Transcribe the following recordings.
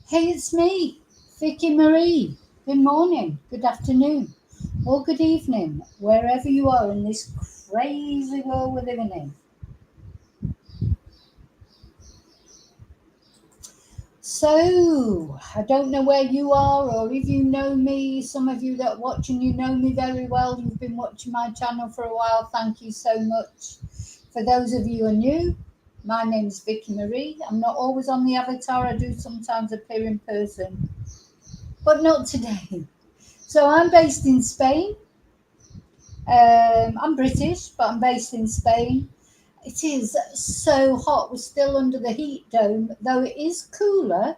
Hey, it's me, Vicky Marie. Good morning, good afternoon, or good evening, wherever you are in this crazy world we're living in. So, I don't know where you are or if you know me. Some of you that are watching, you know me very well. You've been watching my channel for a while. Thank you so much. For those of you who are new, my name is Vicky Marie. I'm not always on the avatar. I do sometimes appear in person, but not today. So I'm based in Spain. I'm British, but I'm based in Spain. It is so hot. We're still under the heat dome, though it is cooler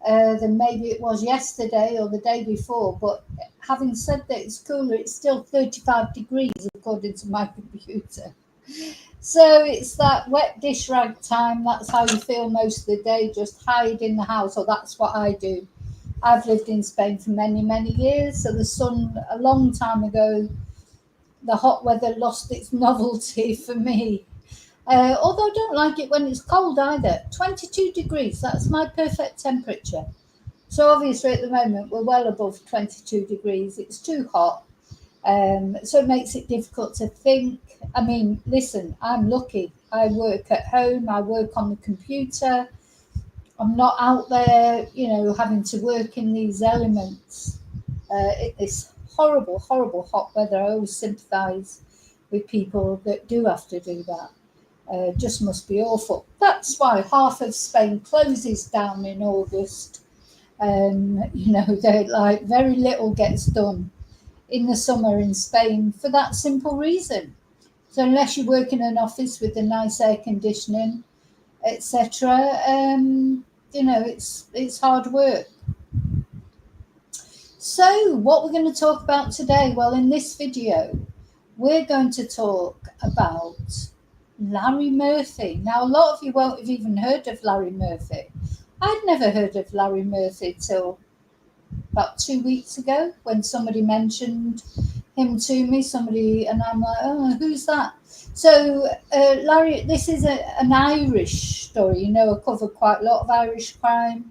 than maybe it was yesterday or the day before. But having said that it's cooler, it's still 35 degrees according to my computer. So it's that wet dish rag time. That's how you feel most of the day, just hide in the house, or that's what I do. I've lived in Spain for many, many years. So the sun, a long time ago, the hot weather lost its novelty for me. Although I don't like it when it's cold either. 22 degrees, that's my perfect temperature. So obviously at the moment we're well above 22 degrees. It's too hot. So it makes it difficult to think. I mean, listen, I'm lucky. I work at home. I work on the computer. I'm not out there, having to work in these elements. It's horrible, horrible hot weather. I always sympathise with people that do have to do that. Just must be awful. That's why half of Spain closes down in August. They're like very little gets done in the summer in Spain for that simple reason. So unless you work in an office with a nice air conditioning, etc., it's hard work. So what we're going to talk about today? Well, in this video, we're going to talk about Larry Murphy. Now, a lot of you won't have even heard of Larry Murphy. I'd never heard of Larry Murphy till about 2 weeks ago when somebody mentioned him to me, and I'm like, oh, who's that? So Larry, this is an Irish story. I cover quite a lot of Irish crime.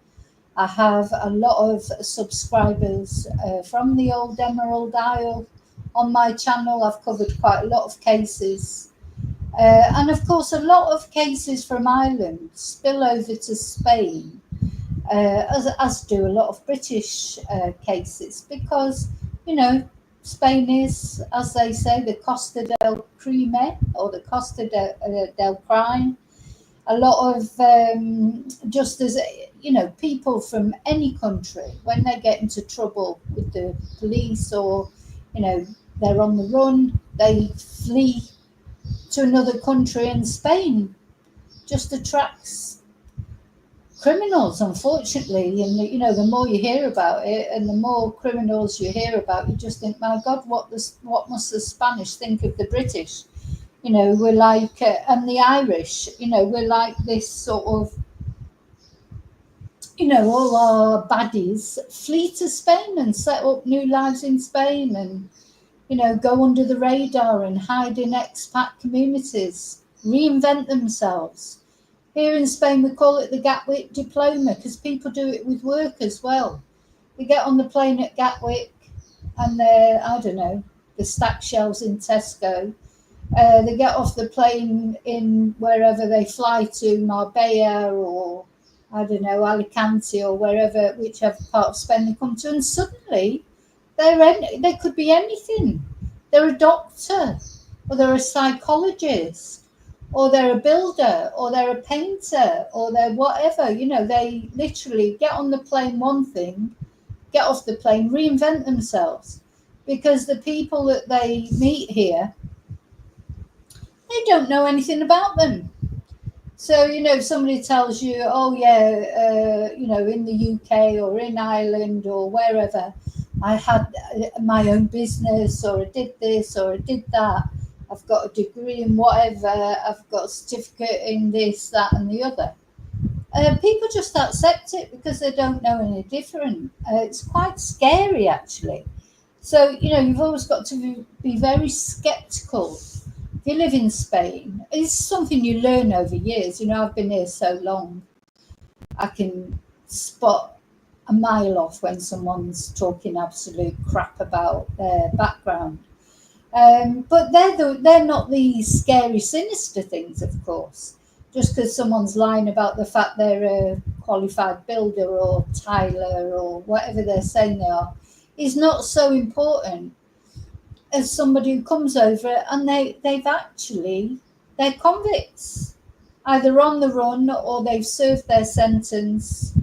I have a lot of subscribers from the old Emerald Isle on my channel. I've covered quite a lot of cases. And of course, a lot of cases from Ireland spill over to Spain, as do a lot of British cases, because, Spain is, as they say, the Costa del Crime, or the Costa del Crime. A lot of, just as, people from any country, when they get into trouble with the police or, they're on the run, they flee to another country, and Spain just attracts criminals, unfortunately. And the more you hear about it and the more criminals you hear about, you just think, my God, what must the Spanish think of the British? We're like, and the Irish, we're like this sort of, all our baddies flee to Spain and set up new lives in Spain, and go under the radar and hide in expat communities, reinvent themselves. Here in Spain, we call it the Gatwick diploma, because people do it with work as well. They get on the plane at Gatwick and they're, I don't know, the stack shelves in Tesco. They get off the plane in wherever they fly to, Marbella or, I don't know, Alicante or wherever, whichever part of Spain they come to, and suddenly they could be anything. They're a doctor, or they're a psychologist, or they're a builder, or they're a painter, or they're whatever. They literally get on the plane one thing, get off the plane, reinvent themselves, because the people that they meet here They don't know anything about them. So, if somebody tells you, oh, yeah, in the UK or in Ireland or wherever, I had my own business, or I did this or I did that, I've got a degree in whatever, I've got a certificate in this, that, and the other. People just accept it because they don't know any different. It's quite scary, actually. So, you've always got to be very skeptical. If you live in Spain, it's something you learn over years. I've been here so long, I can spot a mile off when someone's talking absolute crap about their background. But they're not these scary, sinister things, of course. Just because someone's lying about the fact they're a qualified builder or tiler or whatever they're saying they are, is not so important as somebody who comes over and they're convicts, either on the run or they've served their sentence,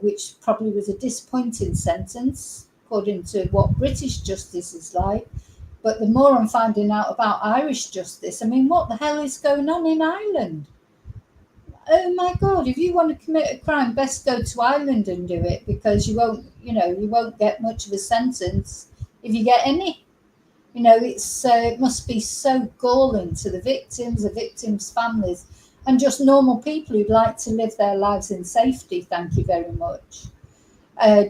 which probably was a disappointing sentence according to what British justice is like. But the more I'm finding out about Irish justice, I mean, what the hell is going on in Ireland? Oh my God, if you want to commit a crime, best go to Ireland and do it, because you won't get much of a sentence if you get any. It must be so galling to the victims' families, and just normal people who'd like to live their lives in safety. Thank you very much.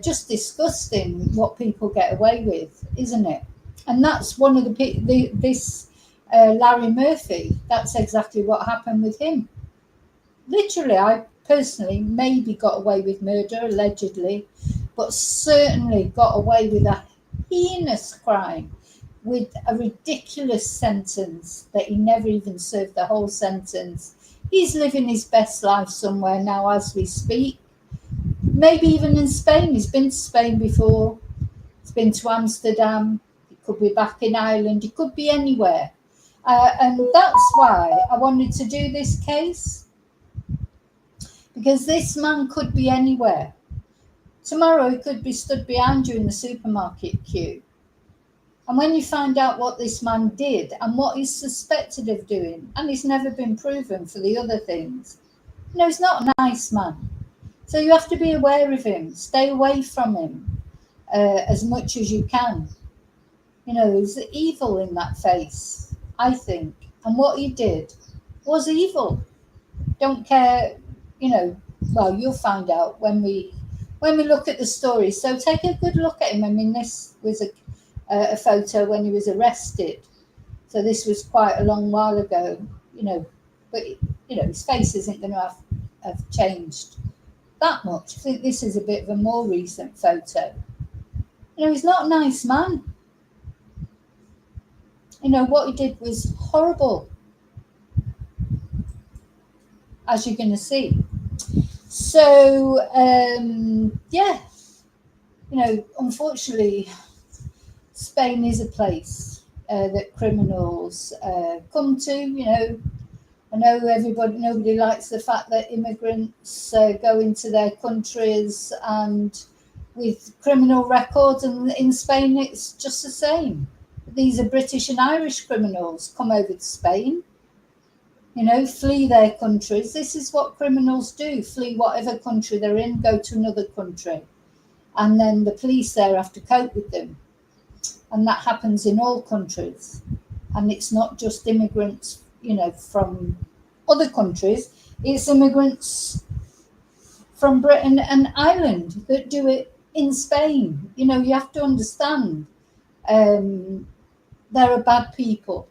Just disgusting what people get away with, isn't it? And that's one of this Larry Murphy. That's exactly what happened with him. Literally, I personally maybe got away with murder, allegedly, but certainly got away with a heinous crime, with a ridiculous sentence that he never even served the whole sentence. He's living his best life somewhere now as we speak. Maybe even in Spain. He's been to Spain before. He's been to Amsterdam. He could be back in Ireland. He could be anywhere. And that's why I wanted to do this case, because this man could be anywhere. Tomorrow he could be stood behind you in the supermarket queue. And when you find out what this man did and what he's suspected of doing, and he's never been proven for the other things, he's not a nice man. So you have to be aware of him. Stay away from him as much as you can. There's evil in that face, I think. And what he did was evil. Don't care, well, you'll find out when we look at the story. So take a good look at him. I mean, this was a photo when he was arrested. So this was quite a long while ago, but, his face isn't going to have changed that much. I think this is a bit of a more recent photo. He's not a nice man. What he did was horrible, as you're going to see. So, unfortunately, Spain is a place that criminals come to. I know nobody likes the fact that immigrants go into their countries and with criminal records, and in Spain it's just the same. These are British and Irish criminals come over to Spain, flee their countries. This is what criminals do, flee whatever country they're in, go to another country. And then the police there have to cope with them. And that happens in all countries. And it's not just immigrants, from other countries. It's immigrants from Britain and Ireland that do it in Spain. You have to understand there are bad people,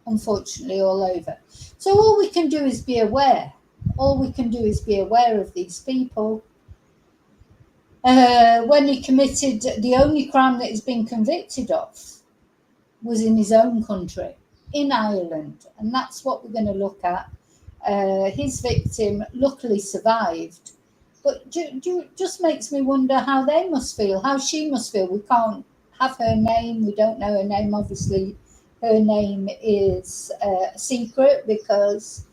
unfortunately, all over. So all we can do is be aware. All we can do is be aware of these people. When he committed, the only crime that he's been convicted of was in his own country, in Ireland. And that's what we're going to look at. His victim luckily survived. But just makes me wonder how they must feel, how she must feel. We can't have her name. We don't know her name, obviously. Her name is a secret because,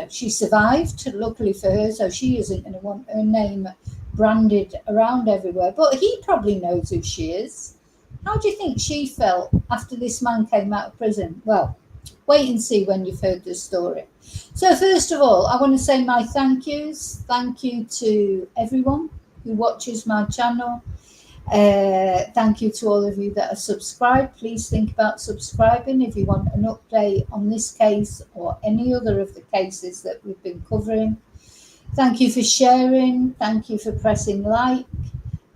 she survived, luckily for her, so she isn't going to want her name branded around everywhere. But he probably knows who she is. How do you think she felt after this man came out of prison? Well, wait and see when you've heard the story. So first of all, I want to say my thank yous. Thank you to everyone who watches my channel. Thank you to all of you that are subscribed. Please think about subscribing if you want an update on this case or any other of the cases that we've been covering. Thank you for sharing. Thank you for pressing like.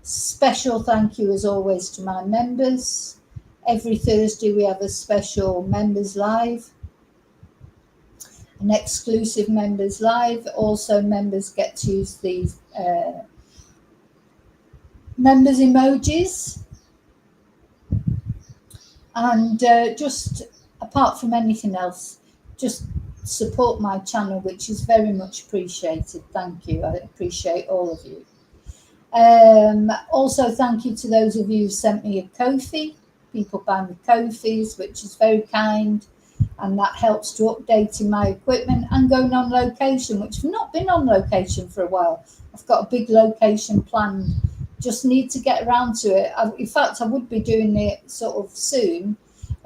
Special thank you as always to my members. Every Thursday we have a special members live, an exclusive members live. Also members get to use these members emojis, and just apart from anything else, just support my channel, which is very much appreciated. Thank you. I appreciate all of you. Also thank you to those of you who sent me a Ko-fi. People buy me Ko-fis, which is very kind, and that helps to updating my equipment and going on location, which I've not been on location for a while. I've got a big location planned, just need to get around to it. In fact, I would be doing it sort of soon,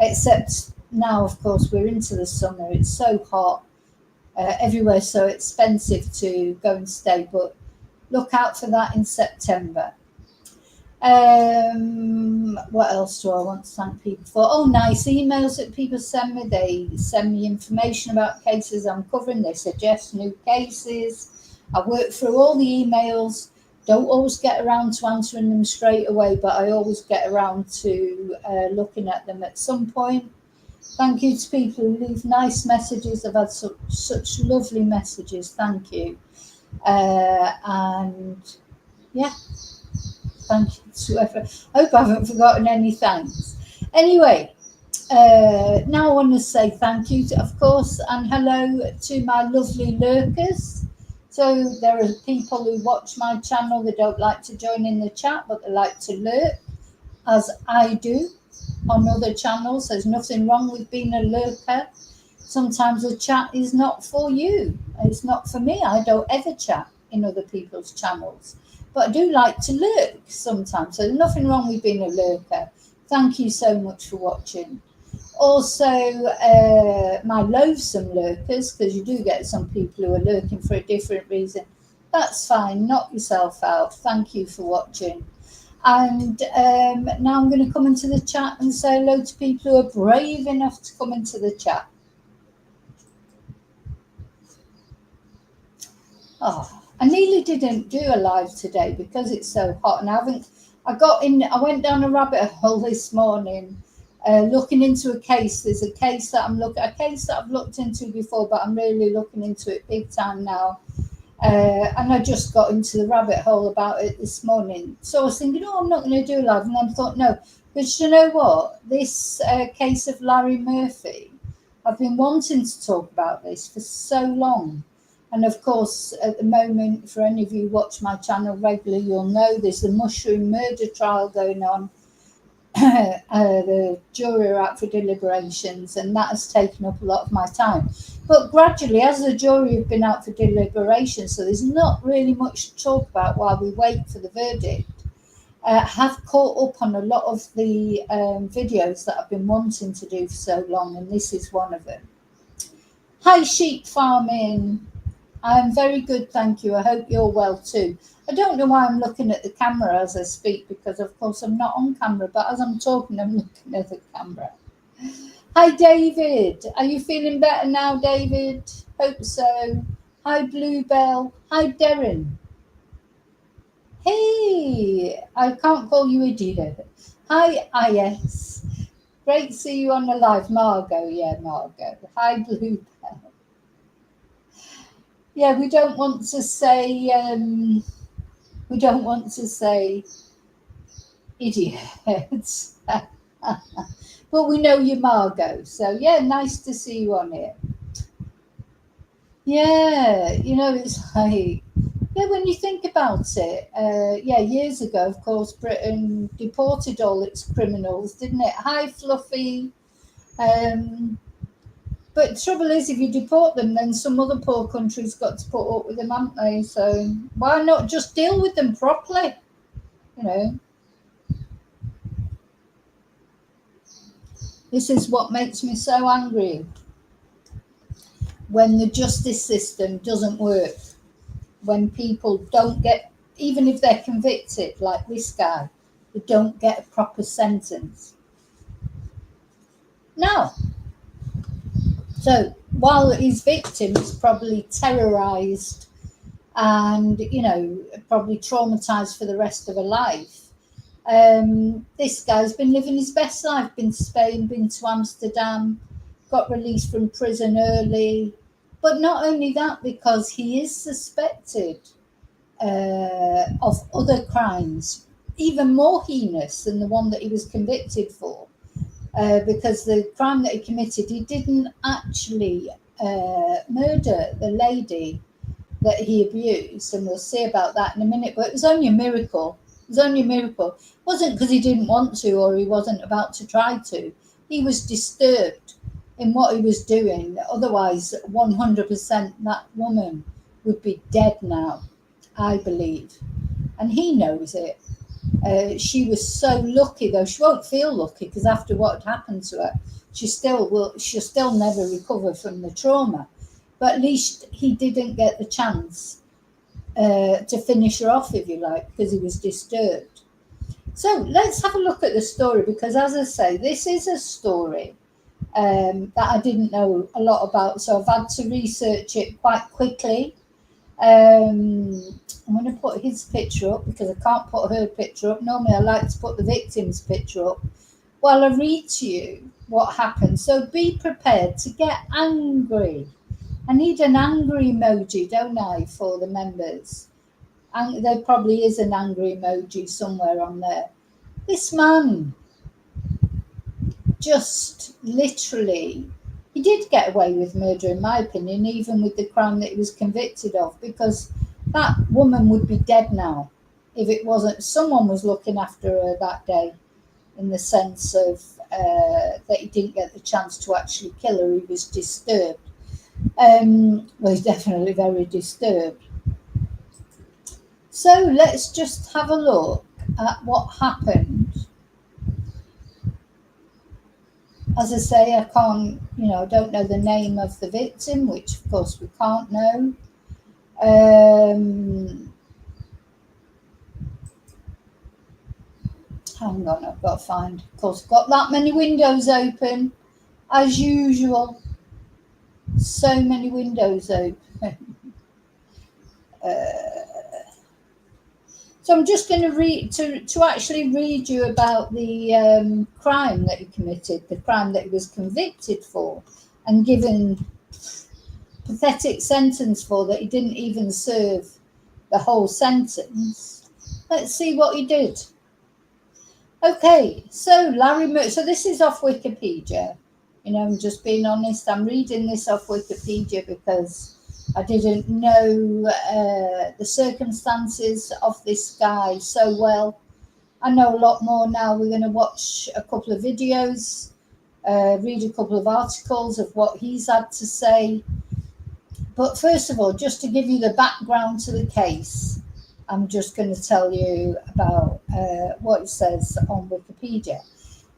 except now, of course, we're into the summer. It's so hot everywhere, so expensive to go and stay, but look out for that in September. What else do I want to thank people for? Oh, nice emails that people send me. They send me information about cases I'm covering. They suggest new cases. I work through all the emails. Don't always get around to answering them straight away, but I always get around to looking at them at some point. Thank you to people who leave nice messages. I've had such lovely messages. Thank you. And yeah, thank you to everyone. I hope I haven't forgotten any thanks. Anyway, now I want to say thank you, of course, and hello to my lovely lurkers. So there are people who watch my channel, they don't like to join in the chat, but they like to lurk, as I do on other channels. There's nothing wrong with being a lurker. Sometimes the chat is not for you. It's not for me. I don't ever chat in other people's channels. But I do like to lurk sometimes. So there's nothing wrong with being a lurker. Thank you so much for watching. Also, my loathsome lurkers, because you do get some people who are lurking for a different reason. That's fine. Knock yourself out. Thank you for watching. And now I'm going to come into the chat and say hello to people who are brave enough to come into the chat. Oh, I nearly didn't do a live today because it's so hot, and I went down a rabbit hole this morning looking into a case. There's a case that I've looked into before, but I'm really looking into it big time now. And I just got into the rabbit hole about it this morning. So I was thinking, I'm not going to do a live. And then I thought, no, because you know what? This case of Larry Murphy, I've been wanting to talk about this for so long. And of course, at the moment, for any of you who watch my channel regularly, you'll know there's the mushroom murder trial going on. The jury are out for deliberations, and that has taken up a lot of my time. But gradually, as the jury have been out for deliberations, so there's not really much to talk about while we wait for the verdict, have caught up on a lot of the videos that I've been wanting to do for so long, and this is one of them. Hi, sheep farming. I'm very good, thank you. I hope you're well too. I don't know why I'm looking at the camera as I speak, because of course I'm not on camera, but as I'm talking, I'm looking at the camera. Hi, David. Are you feeling better now, David? Hope so. Hi, Bluebell. Hi, Darren. Hey, I can't call you idiot. Hi, IS. Great to see you on the live. Margot, yeah, Margot. Hi, Bluebell. Yeah, we don't want to say idiots. But we know you're Margot. So yeah, nice to see you on here. Yeah, it's like, yeah, when you think about it, years ago, of course, Britain deported all its criminals, didn't it? Hi, Fluffy. But the trouble is, if you deport them, then some other poor countries got to put up with them, haven't they? So why not just deal with them properly? This is what makes me so angry. when the justice system doesn't work, when people don't get, even if they're convicted, like this guy, they don't get a proper sentence. Now, so while his victim is probably terrorized and, you know, probably traumatized for the rest of her life, this guy's been living his best life, been to Spain, been to Amsterdam, got released from prison early. But not only that, because he is suspected of other crimes, even more heinous than the one that he was convicted for. Because the crime that he committed, he didn't actually murder the lady that he abused, and we'll see about that in a minute. But it was only a miracle. It was only a miracle. It wasn't because he didn't want to or he wasn't about to try to. He was disturbed in what he was doing. Otherwise, 100% that woman would be dead now, I believe. And he knows it. She was so lucky, though she won't feel lucky because after what had happened to her, she'll still never recover from the trauma. But at least he didn't get the chance to finish her off, if you like, because he was disturbed. So let's have a look at the story, because as I say, this is a story that I didn't know a lot about, so I've had to research it quite quickly. I'm going to put his picture up because I can't put her picture up. Normally I like to put the victim's picture up while I read to you what happened. So be prepared to get angry. I need an angry emoji, don't I, for the members? And there probably is an angry emoji somewhere on there. This man just literally, he did get away with murder, in my opinion, even with the crime that he was convicted of, because that woman would be dead now if it wasn't someone was looking after her that day, in the sense of that he didn't get the chance to actually kill her. He was disturbed. Well, he's definitely very disturbed. So let's just have a look at what happened. As I say, I can't, I don't know the name of the victim, which of course we can't know. Hang on, I've got to find. Of course, I've got that many windows open, as usual. So many windows open. So I'm just going to read to actually read you about the crime that he committed, the crime that he was convicted for, and given pathetic sentence for, that he didn't even serve the whole sentence. Let's see what he did. Okay, so so this is off Wikipedia. I'm just being honest. I'm reading this off Wikipedia because I didn't know the circumstances of this guy so well. I know a lot more now. We're going to watch a couple of videos, read a couple of articles of what he's had to say. But first of all, just to give you the background to the case, I'm just going to tell you about what it says on Wikipedia.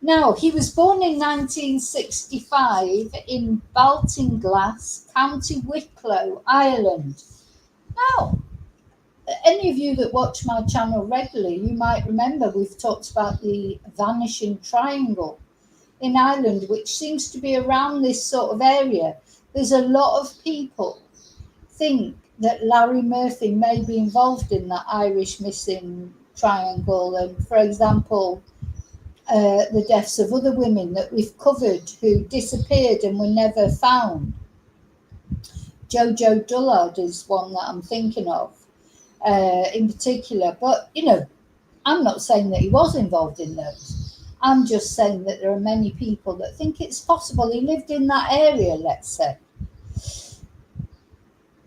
Now, he was born in 1965 in Baltinglass, County Wicklow, Ireland. Now, any of you that watch my channel regularly, you might remember we've talked about the Vanishing Triangle in Ireland, which seems to be around this sort of area. There's a lot of people think that Larry Murphy may be involved in that Irish missing triangle, and for example, the deaths of other women that we've covered who disappeared and were never found. Jojo Dullard is one that I'm thinking of in particular. But, I'm not saying that he was involved in those. I'm just saying that there are many people that think it's possible he lived in that area, let's say.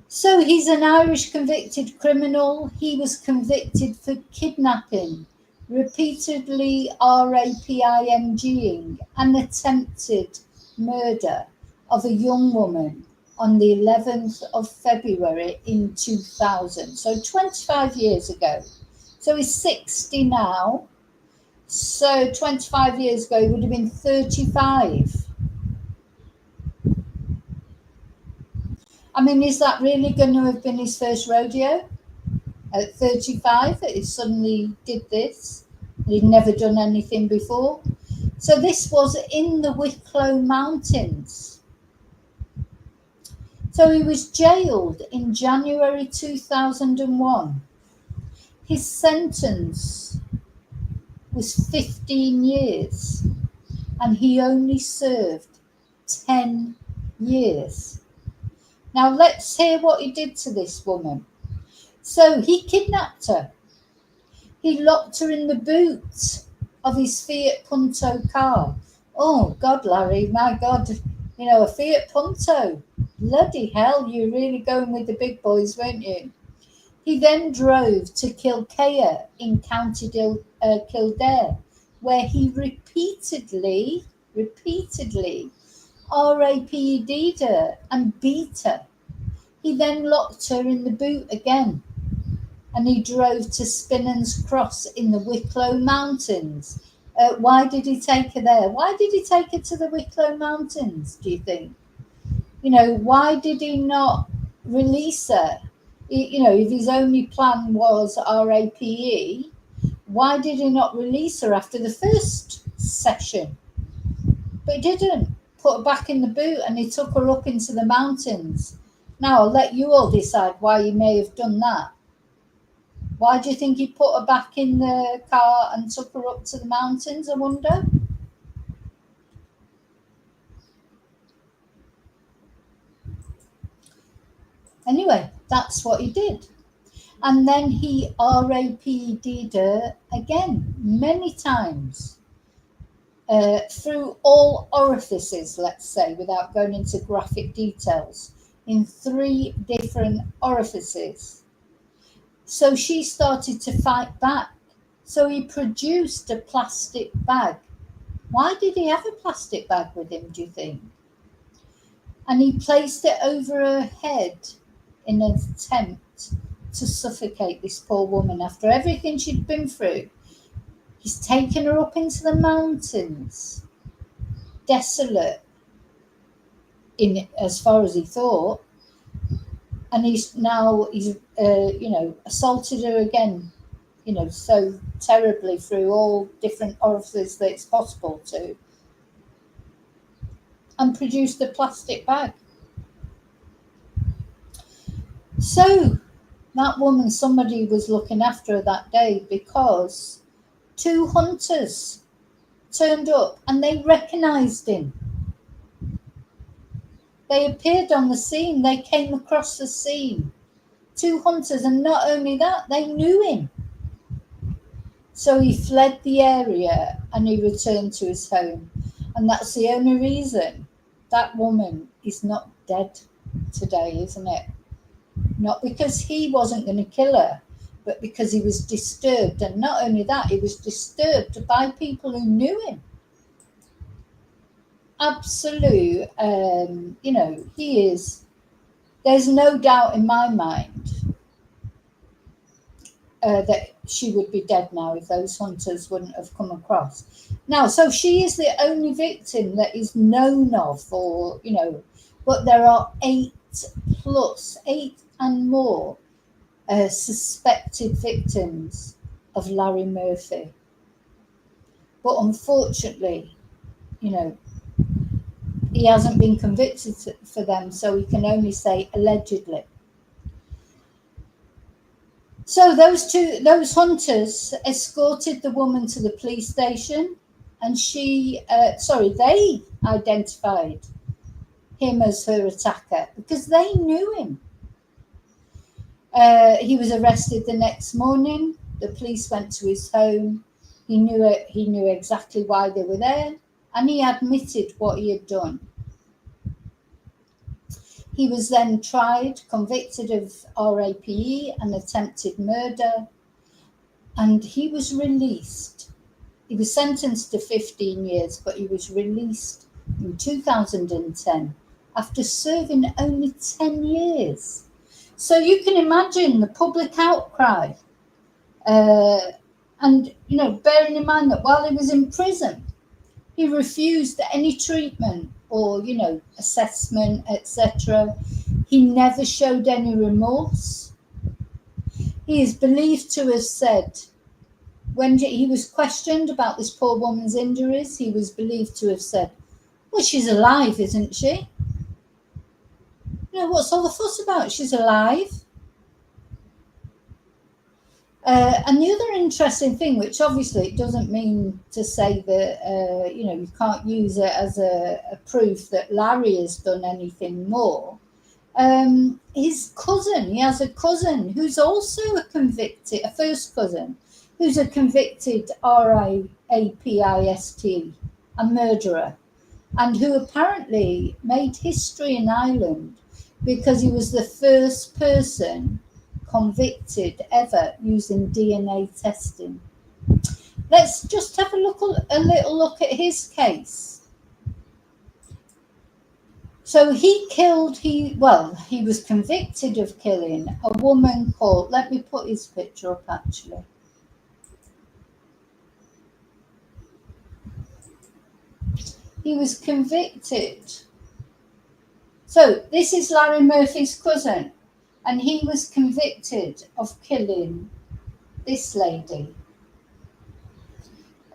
So he's an Irish convicted criminal. He was convicted for kidnapping, repeatedly raping, and attempted murder of a young woman on the 11th of February in 2000. So 25 years ago. So he's 60 now. So 25 years ago, he would have been 35. I mean, is that really going to have been his first rodeo? At 35, that he suddenly did this. He'd never done anything before. So this was in the Wicklow Mountains. So he was jailed in January 2001. His sentence was 15 years, and he only served 10 years. Now let's hear what he did to this woman. So he kidnapped her. He locked her in the boot of his Fiat Punto car. Oh God, Larry, my God, you know, a Fiat Punto. Bloody hell, you're really going with the big boys, weren't you? He then drove to Kilkea in County Kildare, where he repeatedly RAPD'd her and beat her. He then locked her in the boot again, and he drove to Spinnan's Cross in the Wicklow Mountains. Why did he take her there? Why did he take her to the Wicklow Mountains, do you think? You know, why did he not release her? You know, if his only plan was RAPE, why did he not release her after the first session? But he didn't. Put her back in the boot, and he took her up into the mountains. Now, I'll let you all decide why he may have done that. Why do you think he put her back in the car and took her up to the mountains, I wonder? Anyway, that's what he did. And then he RAPD'd her again, many times, through all orifices, let's say, without going into graphic details, in 3 different orifices. So she started to fight back. So he produced a plastic bag. Why did he have a plastic bag with him, do you think? And he placed it over her head in an attempt to suffocate this poor woman after everything she'd been through. He's taken her up into the mountains, desolate, in as far as he thought, and he's assaulted her again, so terribly through all different orifices that it's possible to, and produced a plastic bag. So that woman, somebody was looking after her that day, because 2 hunters turned up and they recognized him. They appeared on the scene. They came across the scene. 2 hunters, and not only that, they knew him. So he fled the area and he returned to his home. And that's the only reason that woman is not dead today, isn't it? Not because he wasn't going to kill her, but because he was disturbed. And not only that, he was disturbed by people who knew him. Absolute, he is. There's no doubt in my mind that she would be dead now if those hunters wouldn't have come across. Now, so she is the only victim that is known of, but there are 8 and more suspected victims of Larry Murphy. But unfortunately, he hasn't been convicted for them, so we can only say allegedly. So those hunters escorted the woman to the police station, and they identified him as her attacker because they knew him. He was arrested the next morning. The police went to his home. He knew exactly why they were there, and he admitted what he had done. He was then tried, convicted of RAPE and attempted murder, and he was released. He was sentenced to 15 years, but he was released in 2010 after serving only 10 years. So you can imagine the public outcry. And, bearing in mind that while he was in prison, he refused any treatment or, assessment, etc. He never showed any remorse. He is believed to have said, when he was questioned about this poor woman's injuries, he was believed to have said, well, she's alive, isn't she? What's all the fuss about? She's alive. And the other interesting thing, which obviously it doesn't mean to say that, you can't use it as a proof that Larry has done anything more. His cousin, he has a cousin who's also a first cousin, who's a convicted rapist, a murderer, and who apparently made history in Ireland because he was the first person convicted ever using DNA testing. Let's just have a little look at his case. So he was convicted of killing a woman called, let me put his picture up actually. He was convicted. So this is Larry Murphy's cousin, and he was convicted of killing this lady,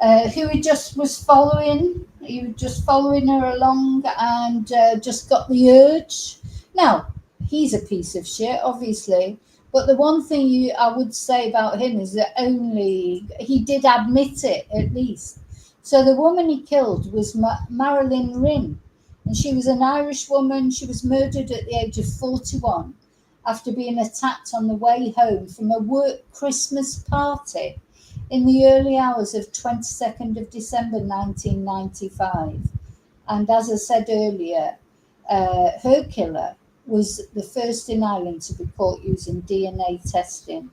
who he just was following. He was just following her along and just got the urge. Now, he's a piece of shit, obviously, but the one thing I would say about him is that he did admit it, at least. So the woman he killed was Marilyn Rinn, and she was an Irish woman. She was murdered at the age of 41 after being attacked on the way home from a work Christmas party in the early hours of 22nd of December 1995. And as I said earlier, her killer was the first in Ireland to be caught using DNA testing.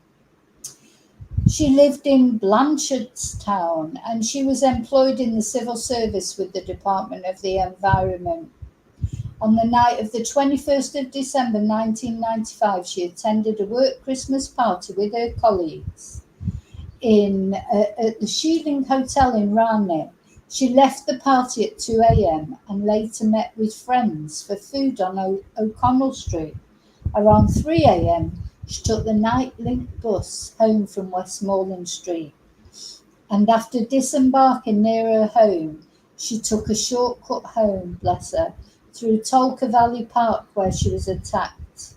She lived in Blanchardstown, and she was employed in the civil service with the Department of the Environment. On the night of the 21st of December 1995, she attended a work Christmas party with her colleagues at the Sheeling Hotel in Raleigh. She left the party at 2 a.m. and later met with friends for food on O'Connell Street. Around 3 a.m., she took the Nightlink bus home from Westmoreland Street. And after disembarking near her home, she took a shortcut home, bless her, through Tolka Valley Park, where she was attacked.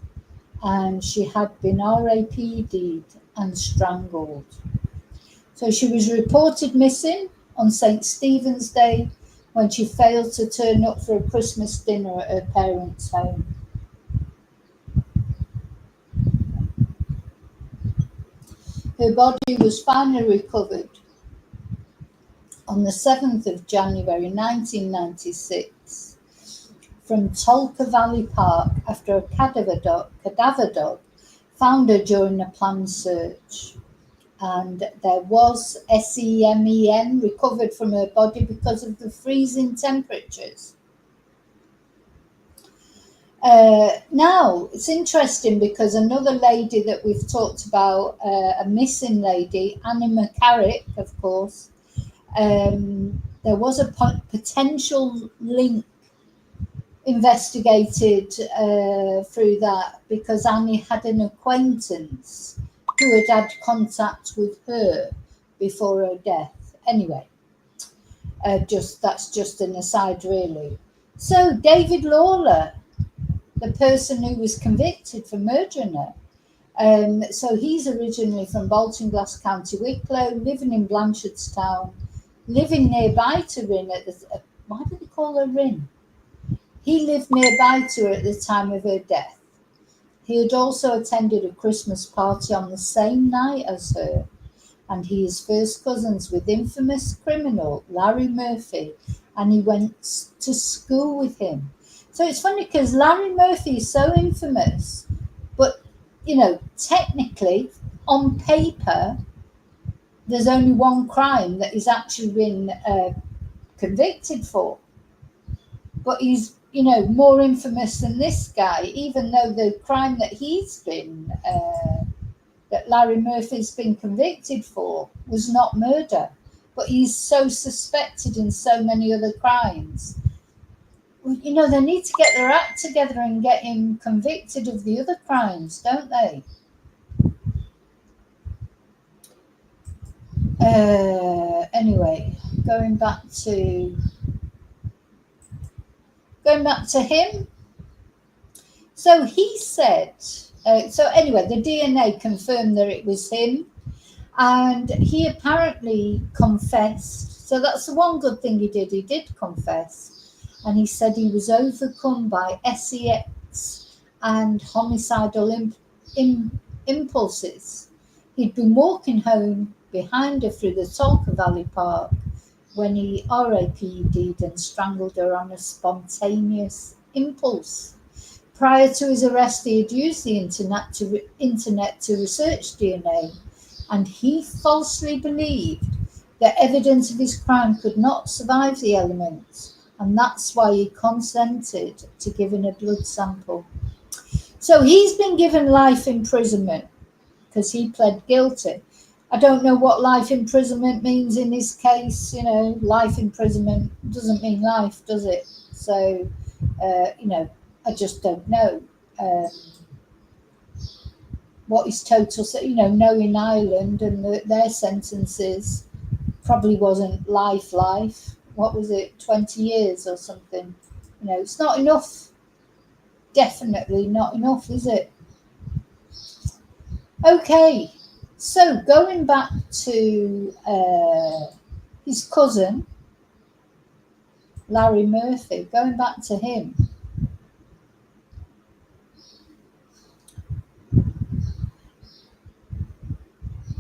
And she had been RAPD'd and strangled. So she was reported missing on St. Stephen's Day when she failed to turn up for a Christmas dinner at her parents' home. Her body was finally recovered on the 7th of January 1996 from Tolka Valley Park after a cadaver dog found her during a planned search. And there was semen recovered from her body because of the freezing temperatures. Now, it's interesting because another lady that we've talked about, a missing lady, Annie McCarrick, of course, there was a potential link investigated through that because Annie had an acquaintance who had contact with her before her death. Anyway, that's just an aside, really. So David Lawler, the person who was convicted for murdering her, so he's originally from Baltinglass, County Wicklow, living in Blanchardstown, living nearby to Rinn why do they call her Rinn? He lived nearby to her at the time of her death. He had also attended a Christmas party on the same night as her, and he is first cousins with infamous criminal Larry Murphy, and he went to school with him. So it's funny because Larry Murphy is so infamous, but, technically, on paper, there's only one crime that he's actually been convicted for. But he's, more infamous than this guy, even though the crime that that Larry Murphy's been convicted for was not murder. But he's so suspected in so many other crimes. You know, they need to get their act together and get him convicted of the other crimes, don't they? Anyway, going back to him. So he said. So anyway, the DNA confirmed that it was him, and he apparently confessed. So that's the one good thing he did. He did confess, and he said he was overcome by sex and homicidal impulses. He'd been walking home behind her through the Tolka Valley Park when he RAPD'd and strangled her on a spontaneous impulse. Prior to his arrest, he had used the internet to research DNA, and he falsely believed that evidence of his crime could not survive the elements, and that's why he consented to giving a blood sample. So he's been given life imprisonment because he pled guilty. I don't know what life imprisonment means in this case. You know, life imprisonment doesn't mean life, does it? So, you know, I just don't know what his total, you know, knowing Ireland and their sentences probably wasn't life. What was it, 20 years or something? You know, it's not enough. Definitely not enough, is it? Okay, so going back to his cousin, Larry Murphy, going back to him.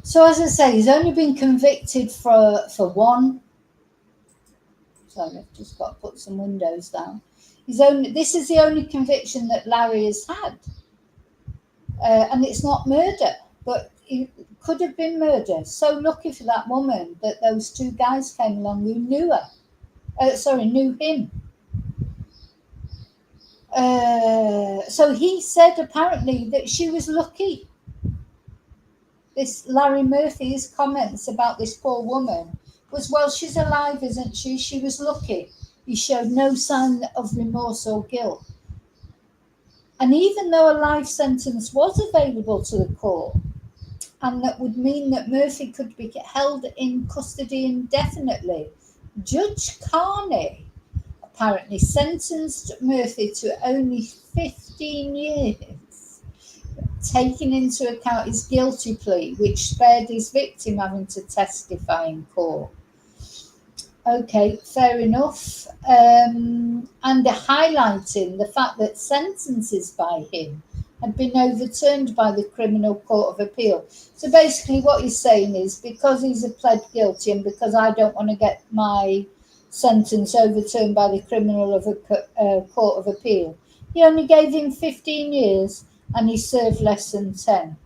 So as I say, he's only been convicted for one. Sorry, I've just got to put some windows down. This is the only conviction that Larry has had. And it's not murder, but it could have been murder. So lucky for that woman that those two guys came along who knew her. Knew him. So he said apparently that she was lucky. This Larry Murphy's comments about this poor woman was, well, she's alive, isn't she? She was lucky. He showed no sign of remorse or guilt. And even though a life sentence was available to the court, and that would mean that Murphy could be held in custody indefinitely, Judge Carney apparently sentenced Murphy to only 15 years, taking into account his guilty plea, which spared his victim having to testify in court. Okay, fair enough. And highlighting the fact that sentences by him had been overturned by the Criminal Court of Appeal. So basically what he's saying is, because he's pled guilty and because I don't want to get my sentence overturned by the Criminal Court of Appeal, he only gave him 15 years and he served less than 10.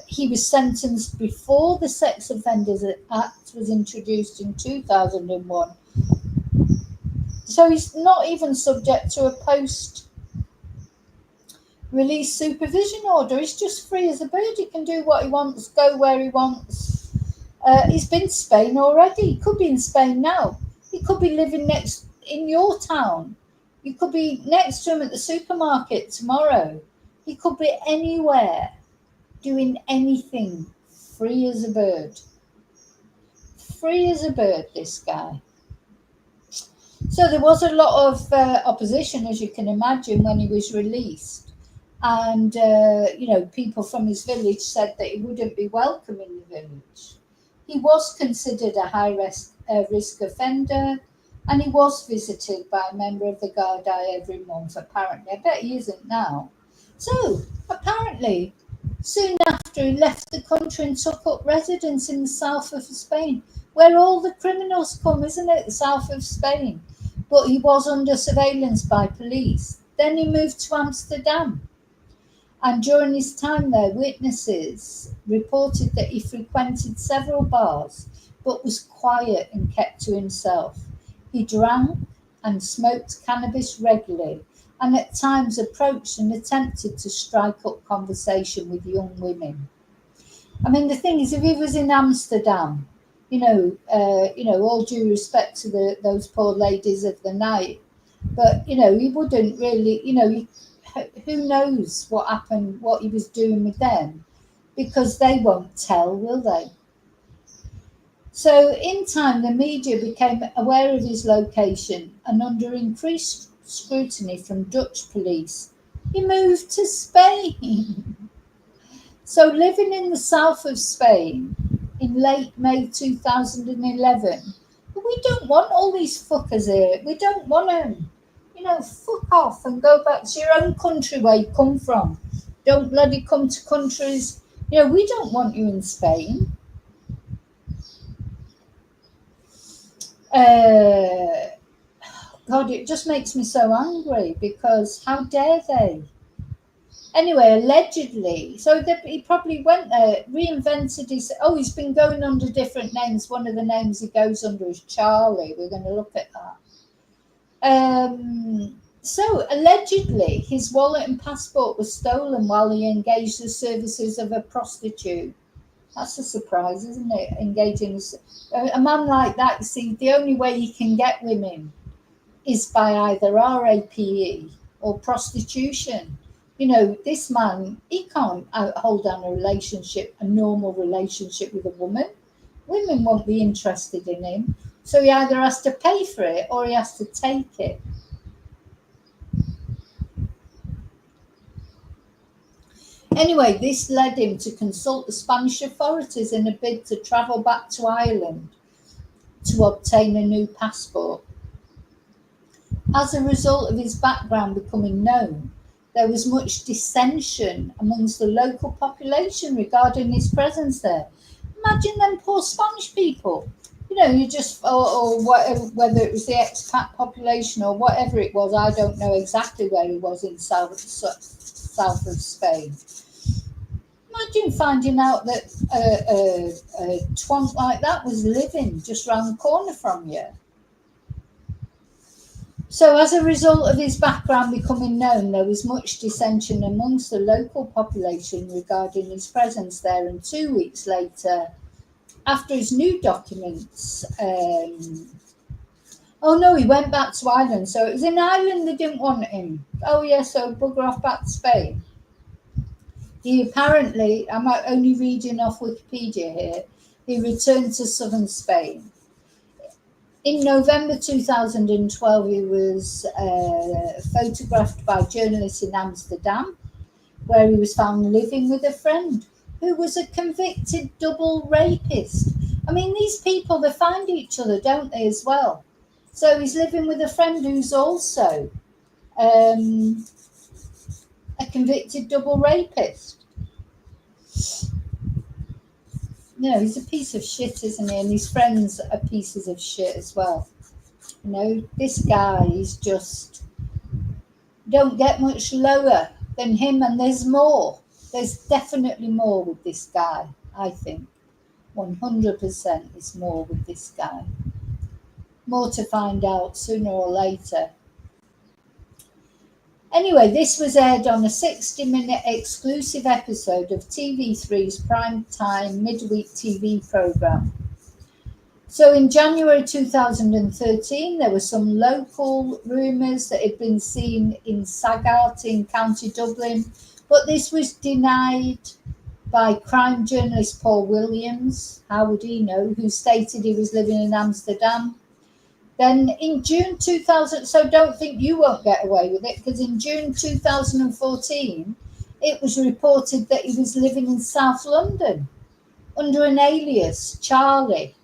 He was sentenced before the Sex Offenders Act was introduced in 2001. So he's not even subject to a post-release supervision order. He's just free as a bird. He can do what he wants, go where he wants. He's been to Spain already. He could be in Spain now. He could be living in your town. You could be next to him at the supermarket tomorrow. He could be anywhere, doing anything, free as a bird. Free as a bird, this guy. So there was a lot of opposition, as you can imagine, when he was released. And, you know, people from his village said that he wouldn't be welcome in the village. He was considered a high-risk offender, and he was visited by a member of the Gardaí every month, apparently. I bet he isn't now. So, apparently, soon after he left the country and took up residence in the south of Spain, where all the criminals come, isn't it? The south of Spain. But he was under surveillance by police. Then he moved to Amsterdam. And during his time there, witnesses reported that he frequented several bars, but was quiet and kept to himself. He drank and smoked cannabis regularly, and at times approached and attempted to strike up conversation with young women. I mean, the thing is, if he was in Amsterdam, All due respect to those poor ladies of the night, but he wouldn't really, who knows what happened, what he was doing with them, because they won't tell, will they? So in time, the media became aware of his location, and under increased scrutiny from Dutch police, he moved to Spain. So living in the south of Spain in late May 2011, we don't want all these fuckers here. We don't want them. Fuck off and go back to your own country where you come from. Don't bloody come to countries. We don't want you in Spain. God, it just makes me so angry, because how dare they? Anyway, allegedly, so he probably went there, reinvented he's been going under different names. One of the names he goes under is Charlie. We're going to look at that. So allegedly, his wallet and passport were stolen while he engaged the services of a prostitute. That's a surprise, isn't it? Engaging a man like that, you see, the only way you can get women is by either RAPE or prostitution. This man, he can't hold down a normal relationship with a woman. Women won't be interested in him. So he either has to pay for it or he has to take it. Anyway, this led him to consult the Spanish authorities in a bid to travel back to Ireland to obtain a new passport. As a result of his background becoming known, there was much dissension amongst the local population regarding his presence there. Imagine them poor Spanish people. You just, or whatever, whether it was the expat population or whatever it was, I don't know exactly where he was in south of Spain. Imagine finding out that a twonk like that was living just round the corner from you. So as a result of his background becoming known, there was much dissension amongst the local population regarding his presence there. And 2 weeks later, after his new documents, he went back to Ireland. So it was in Ireland they didn't want him. Oh yeah, so bugger off back to Spain. He apparently, I'm only reading off Wikipedia here, he returned to southern Spain. In November 2012, he was photographed by journalists in Amsterdam, where he was found living with a friend who was a convicted double rapist. I mean, these people, they find each other, don't they, as well? So he's living with a friend who's also a convicted double rapist. He's a piece of shit, isn't he? And his friends are pieces of shit as well. This guy is just, don't get much lower than him, and there's more. There's definitely more with this guy, I think. 100% is more with this guy. More to find out sooner or later. Anyway, this was aired on a 60-minute exclusive episode of TV3's primetime midweek TV programme. So in January 2013, there were some local rumours that had been seen in Saggart in County Dublin, but this was denied by crime journalist Paul Williams. How would he know? Who stated he was living in Amsterdam. Then in June 2000, so don't think you won't get away with it, because in June 2014, it was reported that he was living in South London under an alias, Charlie,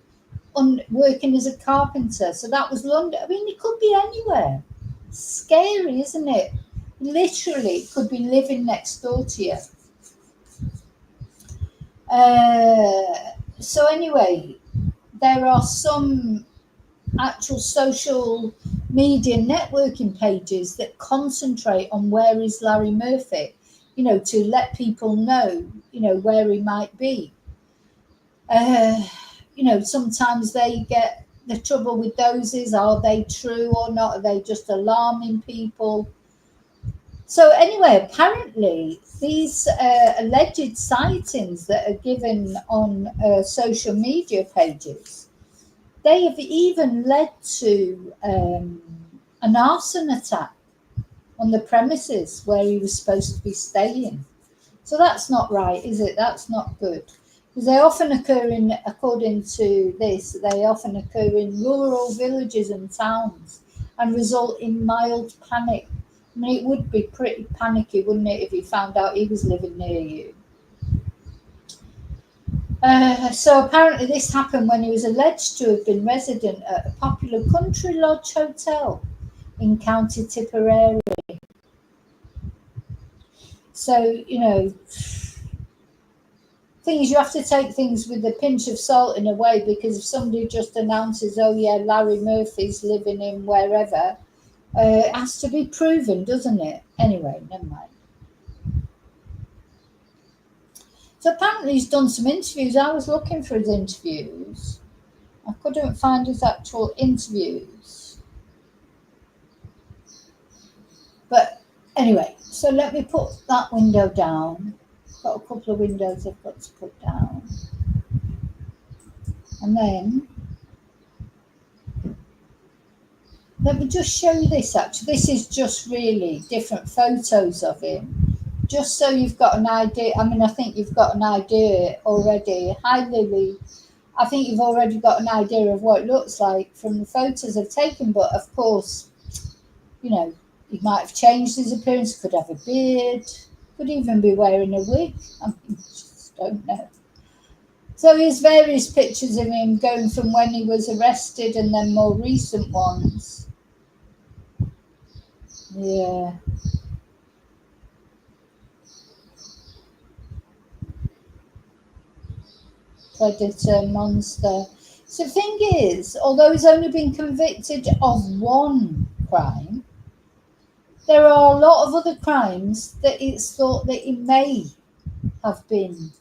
working as a carpenter. So that was London. I mean, he could be anywhere. Scary, isn't it? Literally could be living next door to you. So anyway, there are some actual social media networking pages that concentrate on where is Larry Murphy, to let people know, where he might be. Sometimes they get the trouble with those is, are they true or not? Are they just alarming people? So anyway, apparently these alleged sightings that are given on social media pages, they have even led to an arson attack on the premises where he was supposed to be staying. So that's not right, is it? That's not good. Because they often occur in, according to this, they often occur in rural villages and towns and result in mild panic. I mean, it would be pretty panicky, wouldn't it, if you found out he was living near you? So apparently this happened when he was alleged to have been resident at a popular country lodge hotel in County Tipperary. So, thing is, you have to take things with a pinch of salt in a way, because if somebody just announces, oh yeah, Larry Murphy's living in wherever, it has to be proven, doesn't it? Anyway, never mind. So apparently he's done some interviews. I was looking for his interviews. I couldn't find his actual interviews. But anyway, so let me put that window down. Got a couple of windows I've got to put down. And then let me just show you this. Actually, this is just really different photos of him, just so you've got an idea. I mean, I think you've got an idea already. Hi, Lily. I think you've already got an idea of what it looks like from the photos I've taken. But of course, he might have changed his appearance, could have a beard, could even be wearing a wig. I mean, just don't know. So here's various pictures of him going from when he was arrested and then more recent ones. Yeah. Predator, monster. So the thing is, although he's only been convicted of one crime, there are a lot of other crimes that it's thought that he may have been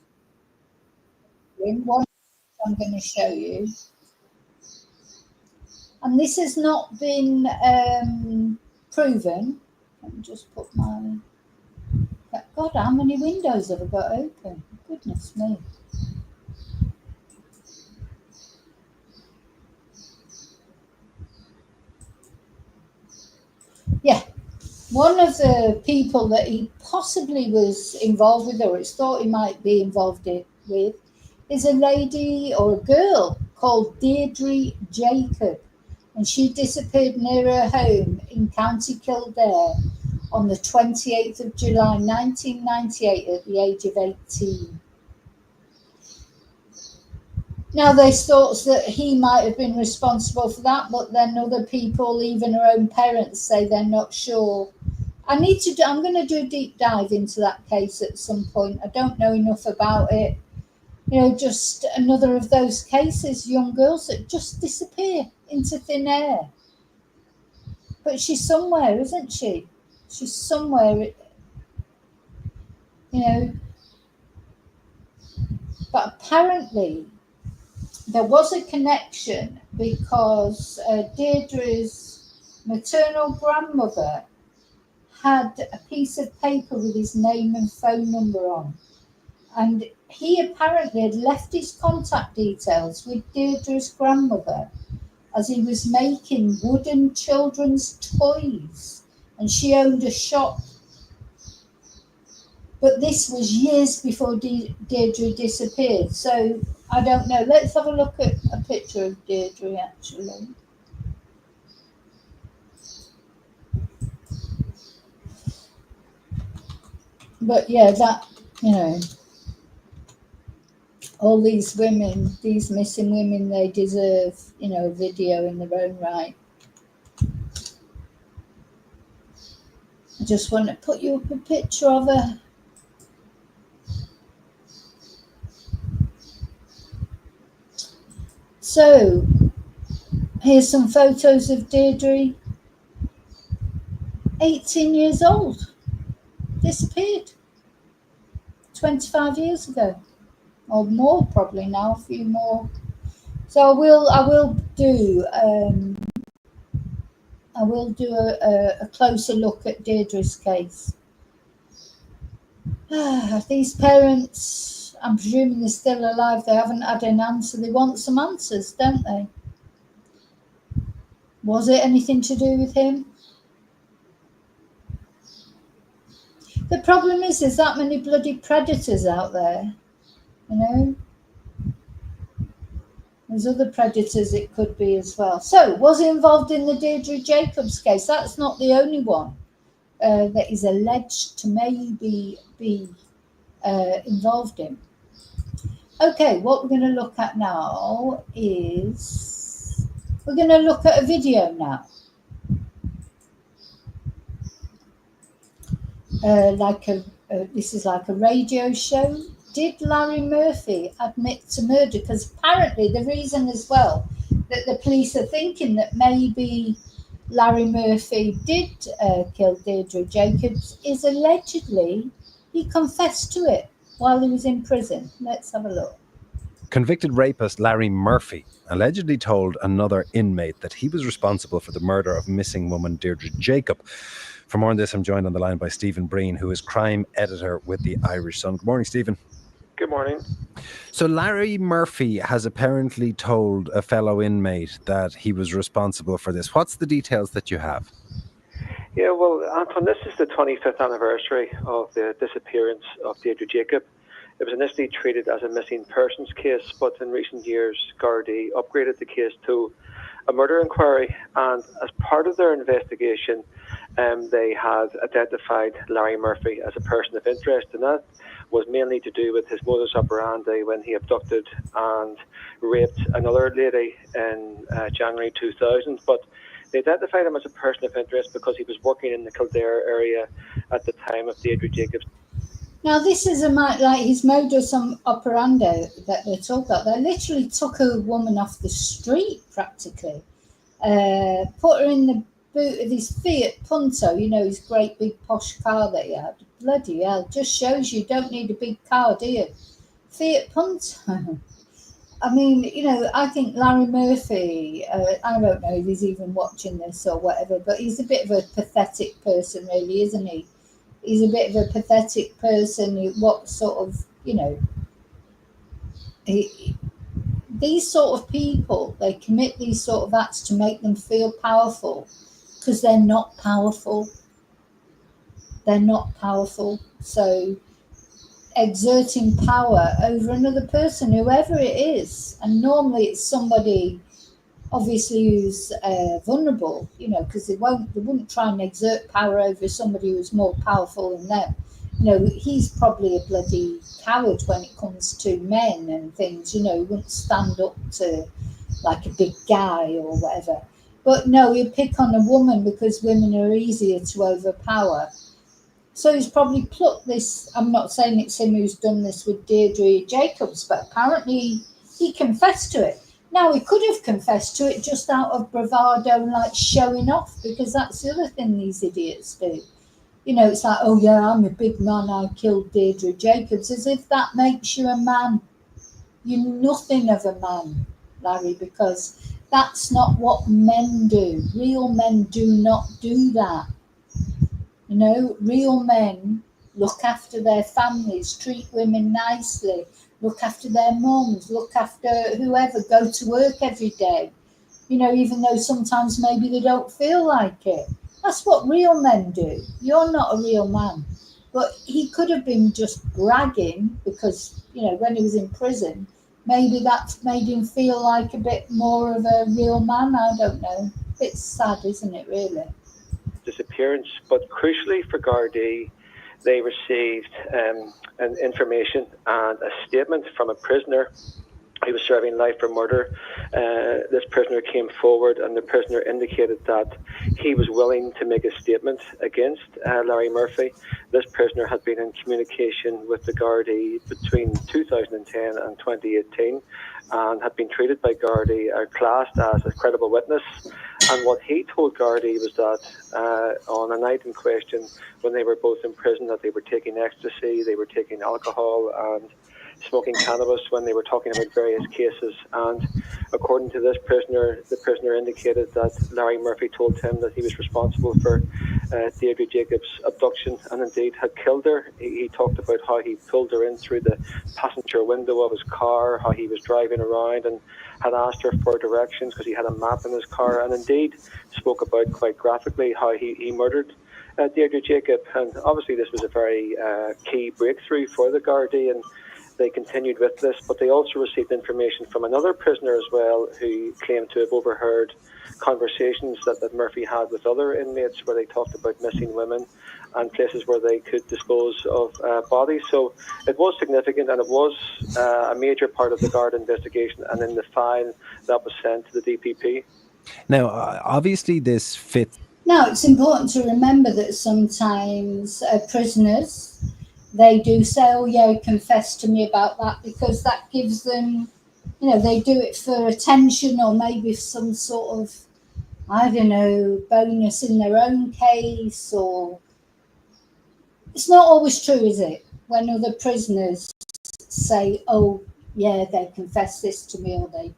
doing. One I'm going to show you. And this has not been proven. Let me just put my... God, how many windows have I got open? Goodness me. Yeah. One of the people that he possibly was involved with, or it's thought he might be involved with, is a lady or a girl called Deirdre Jacob. And she disappeared near her home in County Kildare on the 28th of July 1998 at the age of 18. Now, there's thoughts that he might have been responsible for that, but then other people, even her own parents, say they're not sure. I'm going to do a deep dive into that case at some point. I don't know enough about it. Just another of those cases, young girls that just disappear into thin air. But she's somewhere, isn't she? She's somewhere, But apparently there was a connection, because Deirdre's maternal grandmother had a piece of paper with his name and phone number on. And he apparently had left his contact details with Deirdre's grandmother as he was making wooden children's toys. And she owned a shop. But this was years before Deirdre disappeared. So I don't know. Let's have a look at a picture of Deirdre, actually. But yeah, that, all these women, these missing women, they deserve, a video in their own right. I just want to put you up a picture of her. So, here's some photos of Deirdre. 18 years old. Disappeared. 25 years ago. Or more probably now, a few more. So I will do a closer look at Deirdre's case. These parents, I'm presuming they're still alive, they haven't had an answer. They want some answers, don't they? Was it anything to do with him? The problem is there's that many bloody predators out there, you know? There's other predators it could be as well. So, was he involved in the Deirdre Jacobs case? That's not the only one that is alleged to maybe be involved in. Okay, what we're going to look at now is we're going to look at a video now. This is like a radio show. Did Larry Murphy admit to murder? Because apparently the reason as well that the police are thinking that maybe Larry Murphy did kill Deirdre Jacobs is allegedly he confessed to it while he was in prison. Let's have a look. Convicted rapist Larry Murphy allegedly told another inmate that he was responsible for the murder of missing woman Deirdre Jacob. For more on this, I'm joined on the line by Stephen Breen, who is crime editor with the Irish Sun. Good morning, Stephen. Good morning. So Larry Murphy has apparently told a fellow inmate that he was responsible for this. What's the details that you have? Yeah, well, Anton, this is the 25th anniversary of the disappearance of Deirdre Jacob. It was initially treated as a missing persons case, but in recent years, Gardaí upgraded the case to a murder inquiry, and as part of their investigation, they had identified Larry Murphy as a person of interest, and that was mainly to do with his modus operandi when he abducted and raped another lady in January 2000. But they identified him as a person of interest because he was working in the Kildare area at the time of Deirdre Jacobs. Now, this is like his modus operandi that they talk about. They literally took a woman off the street, practically, put her in the boot of his Fiat Punto, you know, his great big posh car that he had. Bloody hell, just shows you don't need a big car, do you? Fiat Punto. I mean, you know, I think Larry Murphy, I don't know if he's even watching this or whatever, but he's a bit of a pathetic person, really, isn't he? He's a bit of a pathetic person. What sort of, you know, these sort of people, they commit these sort of acts to make them feel powerful because they're not powerful. They're not powerful. So exerting power over another person, whoever it is, and normally it's somebody obviously who's vulnerable, you know, because they wouldn't try and exert power over somebody who's more powerful than them. You know, he's probably a bloody coward when it comes to men and things, you know, he wouldn't stand up to like a big guy or whatever. But no, he'd pick on a woman because women are easier to overpower. So he's probably plucked this. I'm not saying it's him who's done this with Deirdre Jacobs, but apparently he confessed to it. Now, he could have confessed to it just out of bravado and like showing off, because that's the other thing these idiots do. You know, it's like, oh yeah, I'm a big man, I killed Deirdre Jacobs, as if that makes you a man. You're nothing of a man, Larry, because that's not what men do. Real men do not do that. You know, real men look after their families, treat women nicely, look after their mums, look after whoever, go to work every day. You know, even though sometimes maybe they don't feel like it. That's what real men do. You're not a real man. But he could have been just bragging because, you know, when he was in prison, maybe that made him feel like a bit more of a real man. I don't know. It's sad, isn't it, really? Disappearance, but crucially for Gardaí, they received an information and a statement from a prisoner who was serving life for murder. This prisoner came forward, and the prisoner indicated that he was willing to make a statement against Larry Murphy. This prisoner had been in communication with the Gardaí between 2010 and 2018 and had been treated by Gardaí, or classed as a credible witness. And what he told Gardaí was that on a night in question, when they were both in prison, that they were taking ecstasy, they were taking alcohol and smoking cannabis when they were talking about various cases. And according to this prisoner, the prisoner indicated that Larry Murphy told him that he was responsible for Deirdre Jacobs' abduction, and indeed had killed her. He talked about how he pulled her in through the passenger window of his car, how he was driving around and had asked her for directions because he had a map in his car, and indeed spoke about quite graphically how he murdered Deirdre Jacob. And obviously this was a very key breakthrough for the Gardaí, and they continued with this, but they also received information from another prisoner as well, who claimed to have overheard conversations that Murphy had with other inmates where they talked about missing women and places where they could dispose of bodies. So it was significant, and it was a major part of the Garda investigation, and in the file that was sent to the DPP. Now, obviously this fits. Now, it's important to remember that sometimes prisoners, they do say, oh yeah, confess to me about that, because that gives them, they do it for attention or maybe some sort of, I don't know, bonus in their own case. Or it's not always true, is it? When other prisoners say, oh yeah, they confessed this to me, or they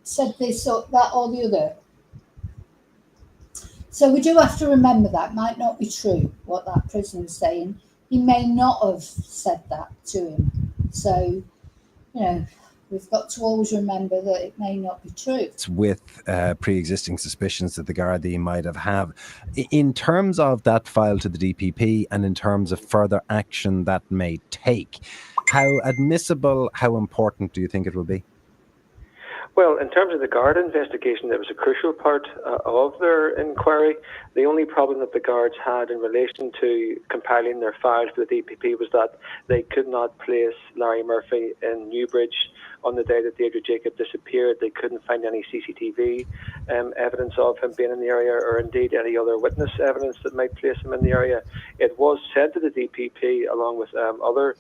said this or that or the other. So we do have to remember that might not be true, what that prisoner is saying. He may not have said that to him. So, we've got to always remember that it may not be true. With pre-existing suspicions that the Gardaí might have. In terms of that file to the DPP and in terms of further action that may take, how admissible, how important do you think it will be? Well, in terms of the Garda investigation, it was a crucial part of their inquiry. The only problem that the Guards had in relation to compiling their file for the DPP was that they could not place Larry Murphy in Newbridge on the day that Deirdre Jacob disappeared. They couldn't find any CCTV evidence of him being in the area, or indeed any other witness evidence that might place him in the area. It was sent to the DPP along with other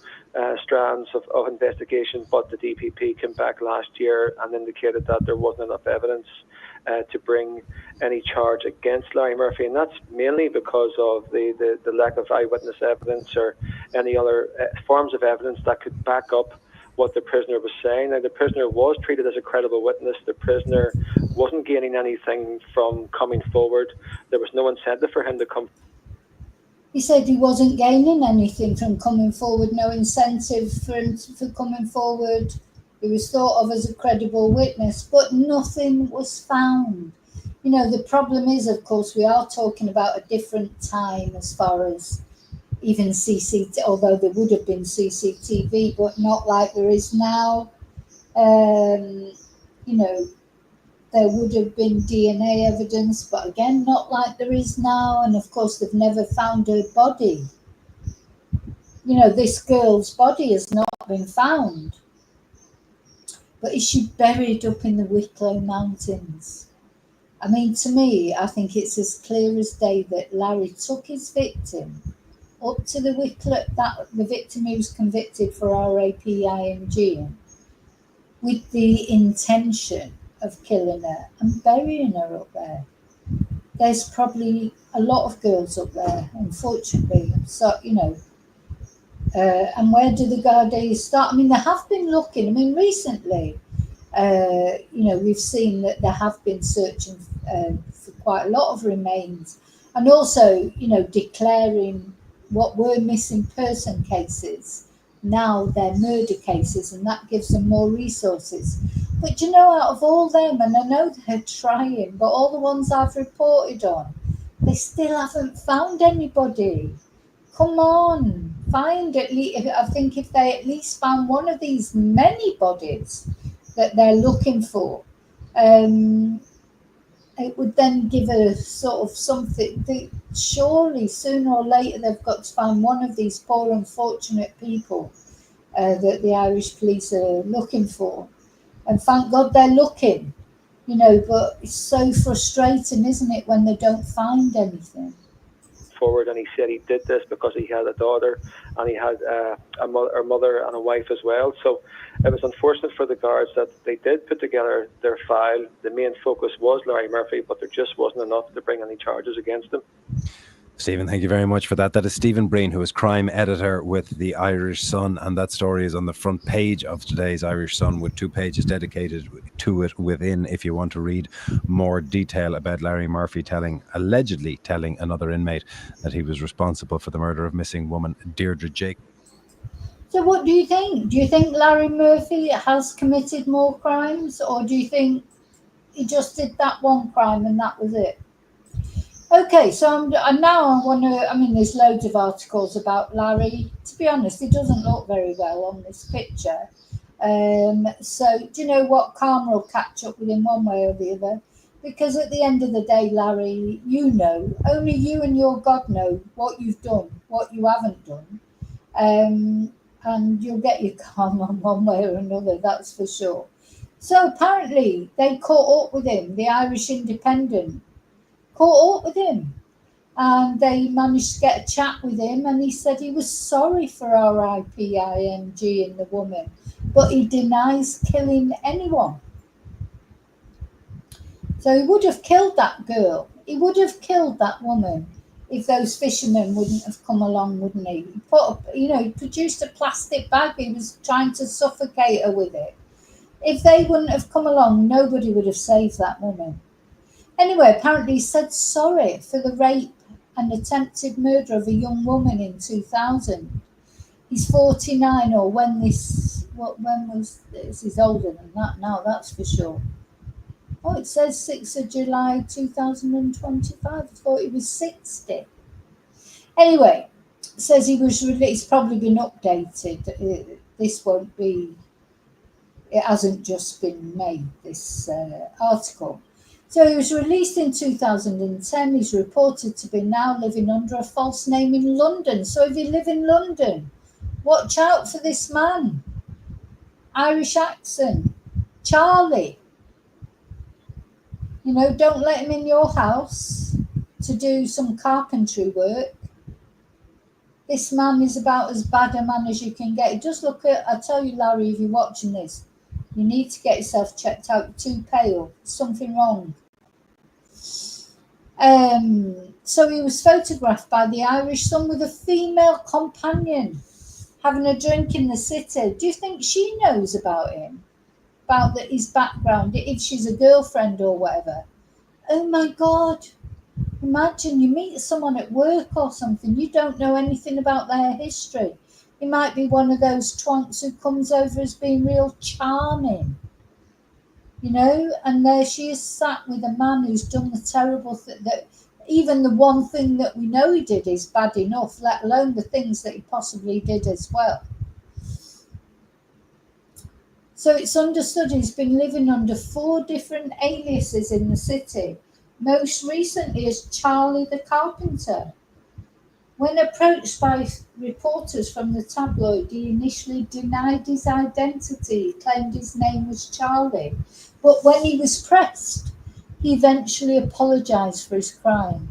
strands of investigation, but the DPP came back last year and indicated that there wasn't enough evidence to bring any charge against Larry Murphy, and that's mainly because of the lack of eyewitness evidence or any other forms of evidence that could back up what the prisoner was saying. Now, the prisoner was treated as a credible witness. The prisoner wasn't gaining anything from coming forward. There was no incentive for him to come. He said he wasn't gaining anything from coming forward, no incentive for him for coming forward. He was thought of as a credible witness, but nothing was found. The problem is, of course, we are talking about a different time as far as even CCTV, although there would have been CCTV, but not like there is now. There would have been DNA evidence, but again, not like there is now. And of course, they've never found her body. This girl's body has not been found. But is she buried up in the Wicklow Mountains? I mean, to me, I think it's as clear as day that Larry took his victim up to the Wicklow, the victim who was convicted for RAPIMG, with the intention of killing her and burying her up there. There's probably a lot of girls up there, unfortunately. So, and where do the Gardaí start? I mean, they have been looking. I mean, recently, we've seen that they have been searching for quite a lot of remains, and also, declaring what were missing person cases. Now they're murder cases, and that gives them more resources. But out of all them, and I know they're trying, but all the ones I've reported on, they still haven't found anybody. Come on, find at least. I think if they at least found one of these many bodies that they're looking for, it would then give a sort of something. Surely, sooner or later, they've got to find one of these poor, unfortunate people that the Irish police are looking for. And thank God they're looking, but it's so frustrating, isn't it, when they don't find anything? Forward, and he said he did this because he had a daughter and he had a mother and a wife as well. So it was unfortunate for the Guards that they did put together their file. The main focus was Larry Murphy, but there just wasn't enough to bring any charges against him. Stephen, thank you very much for that. That is Stephen Breen, who is crime editor with the Irish Sun, and that story is on the front page of today's Irish Sun, with 2 pages dedicated to it within, if you want to read more detail about Larry Murphy allegedly telling another inmate that he was responsible for the murder of missing woman Deirdre Jake. So what do you think? Do you think Larry Murphy has committed more crimes, or do you think he just did that one crime and that was it? Okay, so now I want to, there's loads of articles about Larry. To be honest, he doesn't look very well on this picture. So do you know what? Karma will catch up with him one way or the other. Because at the end of the day, Larry, only you and your God know what you've done, what you haven't done. And you'll get your karma one way or another, that's for sure. So apparently they caught up with him, the Irish Independent caught up with him, and they managed to get a chat with him, and he said he was sorry for RIPIMG and the woman, but he denies killing anyone. So he would have killed that girl, he would have killed that woman if those fishermen wouldn't have come along, wouldn't he? He produced a plastic bag, he was trying to suffocate her with it. If they wouldn't have come along, nobody would have saved that woman. Anyway, apparently he said sorry for the rape and attempted murder of a young woman in 2000. He's 49, or when was this? He's older than that now, that's for sure. Oh, it says 6th of July 2025. I thought he was 60. Anyway, it says he was released, probably been updated. This won't be, it hasn't just been made, this article. So he was released in 2010. He's reported to be now living under a false name in London. So if you live in London, watch out for this man. Irish accent. Charlie. Don't let him in your house to do some carpentry work. This man is about as bad a man as you can get. Just look at, I tell you, Larry, if you're watching this, you need to get yourself checked out. You're too pale. Something wrong. So he was photographed by the Irish Sun with a female companion having a drink in the city. Do you think she knows about him? About his background, if she's a girlfriend or whatever? Oh my God. Imagine you meet someone at work or something, you don't know anything about their history. He might be one of those twonks who comes over as being real charming, and there she is sat with a man who's done the terrible thing, that even the one thing that we know he did is bad enough, let alone the things that he possibly did as well. So it's understood he's been living under 4 different aliases in the city, most recently as Charlie the Carpenter. When approached by reporters from the tabloid, he initially denied his identity, claimed his name was Charlie. But when he was pressed, he eventually apologised for his crime.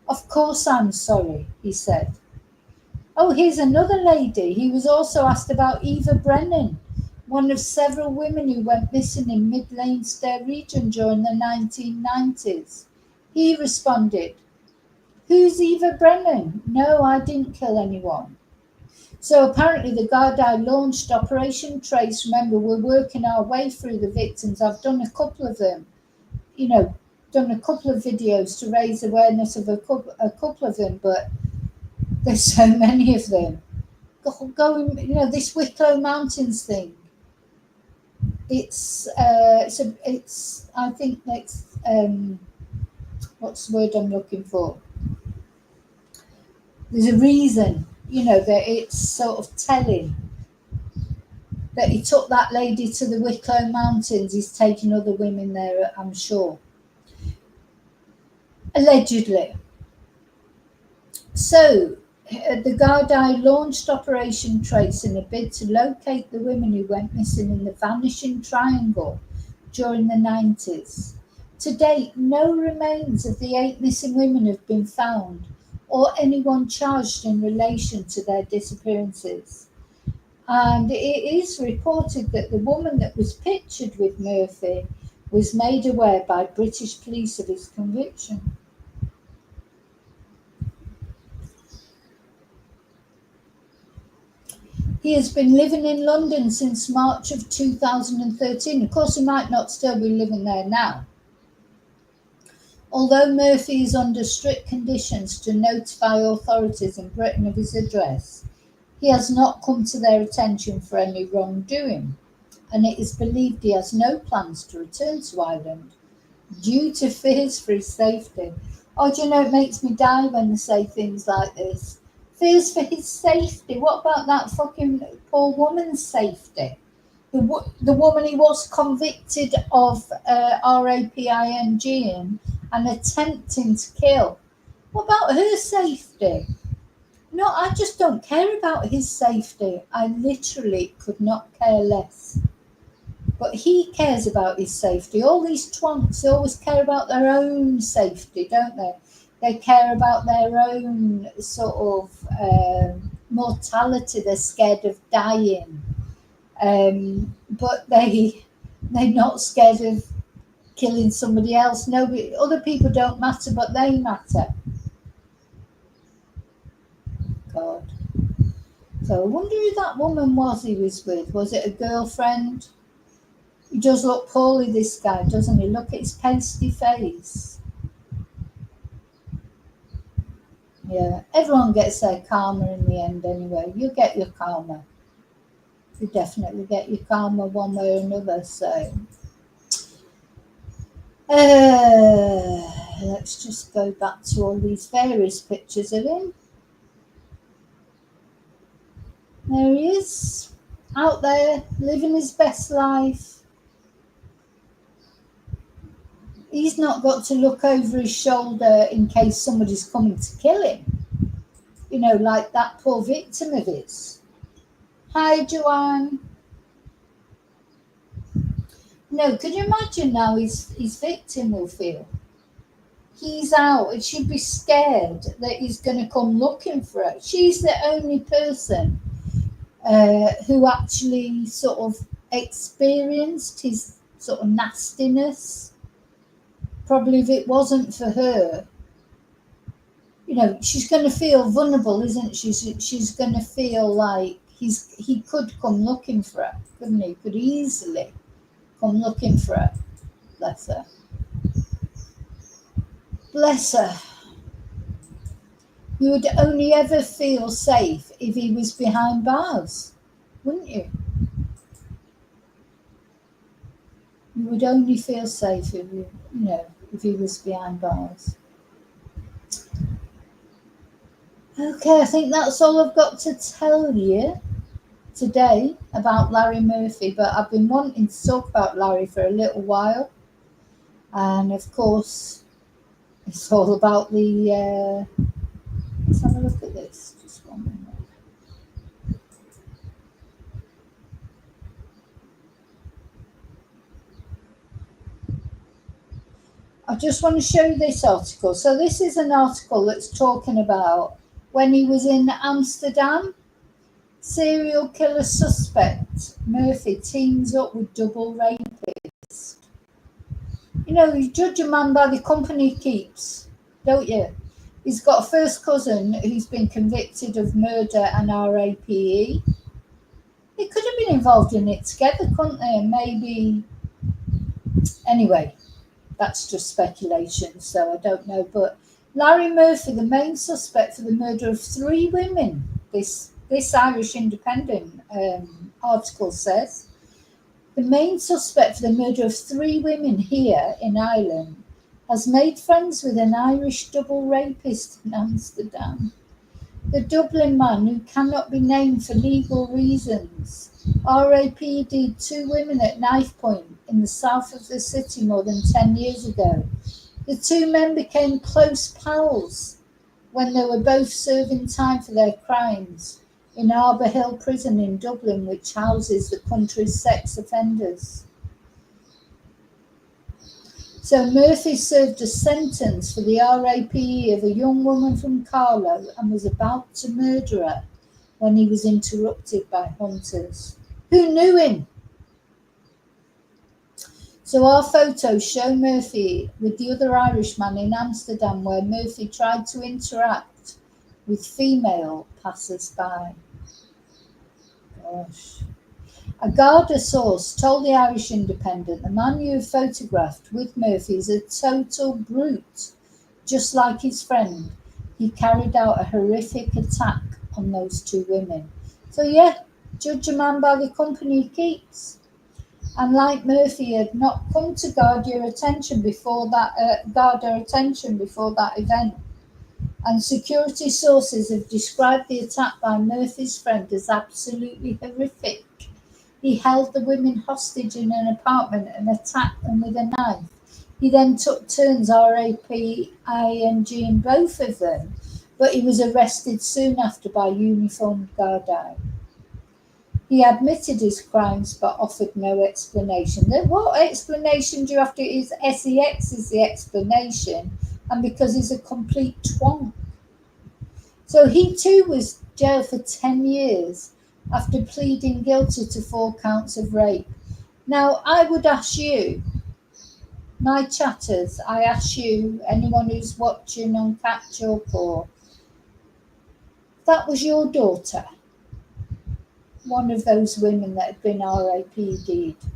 "Of course I'm sorry," he said. Oh, here's another lady. He was also asked about Eva Brennan, one of several women who went missing in Mid Leinster region during the 1990s. He responded, "Who's Eva Brennan? No, I didn't kill anyone." So apparently the Gardaí launched Operation Trace. Remember, we're working our way through the victims. I've done a couple of them, done a couple of videos to raise awareness of a couple of them, but there's so many of them. Going, this Wicklow Mountains thing. It's I think that's, what's the word I'm looking for? There's a reason, that it's sort of telling that he took that lady to the Wicklow Mountains. He's taking other women there, I'm sure. Allegedly. So, the Gardaí launched Operation Trace in a bid to locate the women who went missing in the Vanishing Triangle during the 90s. To date, no remains of the 8 missing women have been found, or anyone charged in relation to their disappearances. And it is reported that the woman that was pictured with Murphy was made aware by British police of his conviction. He has been living in London since March of 2013. Of course, he might not still be living there now. Although Murphy is under strict conditions to notify authorities in Britain of his address, he has not come to their attention for any wrongdoing, and it is believed he has no plans to return to Ireland due to fears for his safety. Oh, do you know, it makes me die when they say things like this. Fears for his safety. What about that fucking poor woman's safety? The woman he was convicted of raping and attempting to kill. What about her safety? No, I just don't care about his safety. I literally could not care less. But he cares about his safety. All these twonks always care about their own safety, don't they? They care about their own sort of mortality. They're scared of dying. But they're not scared of killing somebody else. Nobody, other people don't matter, but they matter. God. So I wonder who that woman was he was with. Was it a girlfriend? He does look poorly, this guy, doesn't he? Look at his pasty face. Yeah, everyone gets their karma in the end anyway. You get your karma. You definitely get your karma one way or another, so... let's just go back to all these various pictures of him. There he is, out there, living his best life. He's not got to look over his shoulder in case somebody's coming to kill him. You know, like that poor victim of his. Hi, Joanne. No, could you imagine how his victim will feel? He's out. It should be scared that he's going to come looking for her. She's the only person who actually sort of experienced his sort of nastiness. Probably if it wasn't for her, you know, she's going to feel vulnerable, isn't she? She's going to feel like he could come looking for her, couldn't he? Could easily come looking for her. Bless her. Bless her. You would only ever feel safe if he was behind bars, wouldn't you? You would only feel safe if if he was behind bars. Okay, I think that's all I've got to tell you today about Larry Murphy, but I've been wanting to talk about Larry for a little while, and of course it's all about the let's have a look at this, just 1 minute. I just want to show you this article. So this is an article that's talking about when he was in Amsterdam. Serial killer suspect Murphy teams up with double rapist. You know, you judge a man by the company he keeps, don't you? He's got a first cousin who's been convicted of murder and rape. They could have been involved in it together, couldn't they? And maybe... Anyway, that's just speculation, so I don't know. But Larry Murphy, the main suspect for the murder of 3 women, this Irish Independent article says, the main suspect for the murder of 3 women here in Ireland has made friends with an Irish double rapist in Amsterdam. The Dublin man, who cannot be named for legal reasons, RAP'd 2 women at knife point in the south of the city more than 10 years ago. The 2 men became close pals when they were both serving time for their crimes in Arbour Hill Prison in Dublin, which houses the country's sex offenders. So Murphy served a sentence for the RAPE of a young woman from Carlow and was about to murder her when he was interrupted by hunters. Who knew him? So our photos show Murphy with the other Irishman in Amsterdam, where Murphy tried to interact with female passers-by. gosh. A Garda source told the Irish Independent the man you photographed with Murphy is a total brute, just like his friend. He carried out a horrific attack on those two women. So yeah, judge a man by the company he keeps. And like Murphy had not come to Garda attention before that event. And security sources have described the attack by Murphy's friend as absolutely horrific. He held the women hostage in an apartment and attacked them with a knife. He then took turns raping both of them, but he was arrested soon after by uniformed Gardaí. He admitted his crimes but offered no explanation. What explanation do you have to? Is SEX is the explanation, and because he's a complete twonk. So he too was jailed for 10 years after pleading guilty to 4 counts of rape. Now, I would ask you, my chatters, I ask you, anyone who's watching on Catch-Up, or that was your daughter, one of those women that had been RAPD'd,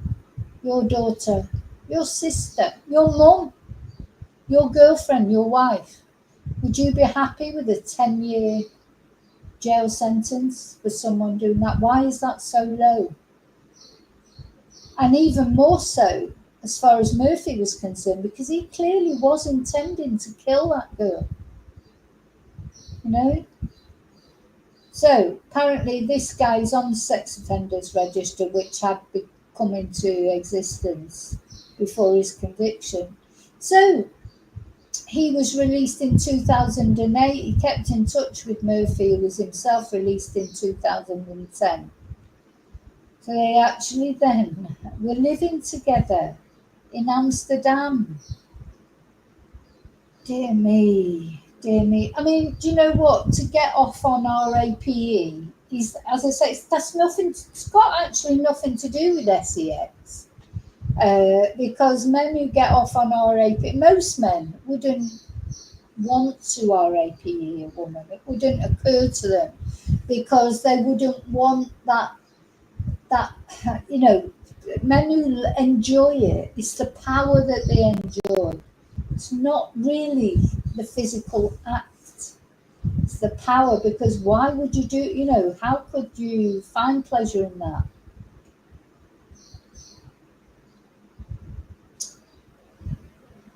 your daughter, your sister, your mum, your girlfriend, your wife, would you be happy with a 10-year jail sentence for someone doing that? Why is that so low? And even more so as far as Murphy was concerned, because he clearly was intending to kill that girl. You know? So apparently this guy is on the sex offenders register, which had come into existence before his conviction. So he was released in 2008. He kept in touch with Murphy, who was himself released in 2010. So they actually then were living together in Amsterdam. Dear me, dear me. I mean, do you know what? To get off on RAPE is, as I say, that's nothing. It's got actually nothing to do with SEX. Because men who get off on RAPE, most men wouldn't want to RAPE a woman. It wouldn't occur to them because they wouldn't want that, you know, men who enjoy it, it's the power that they enjoy. It's not really the physical act. It's the power, because why would you do, you know, how could you find pleasure in that?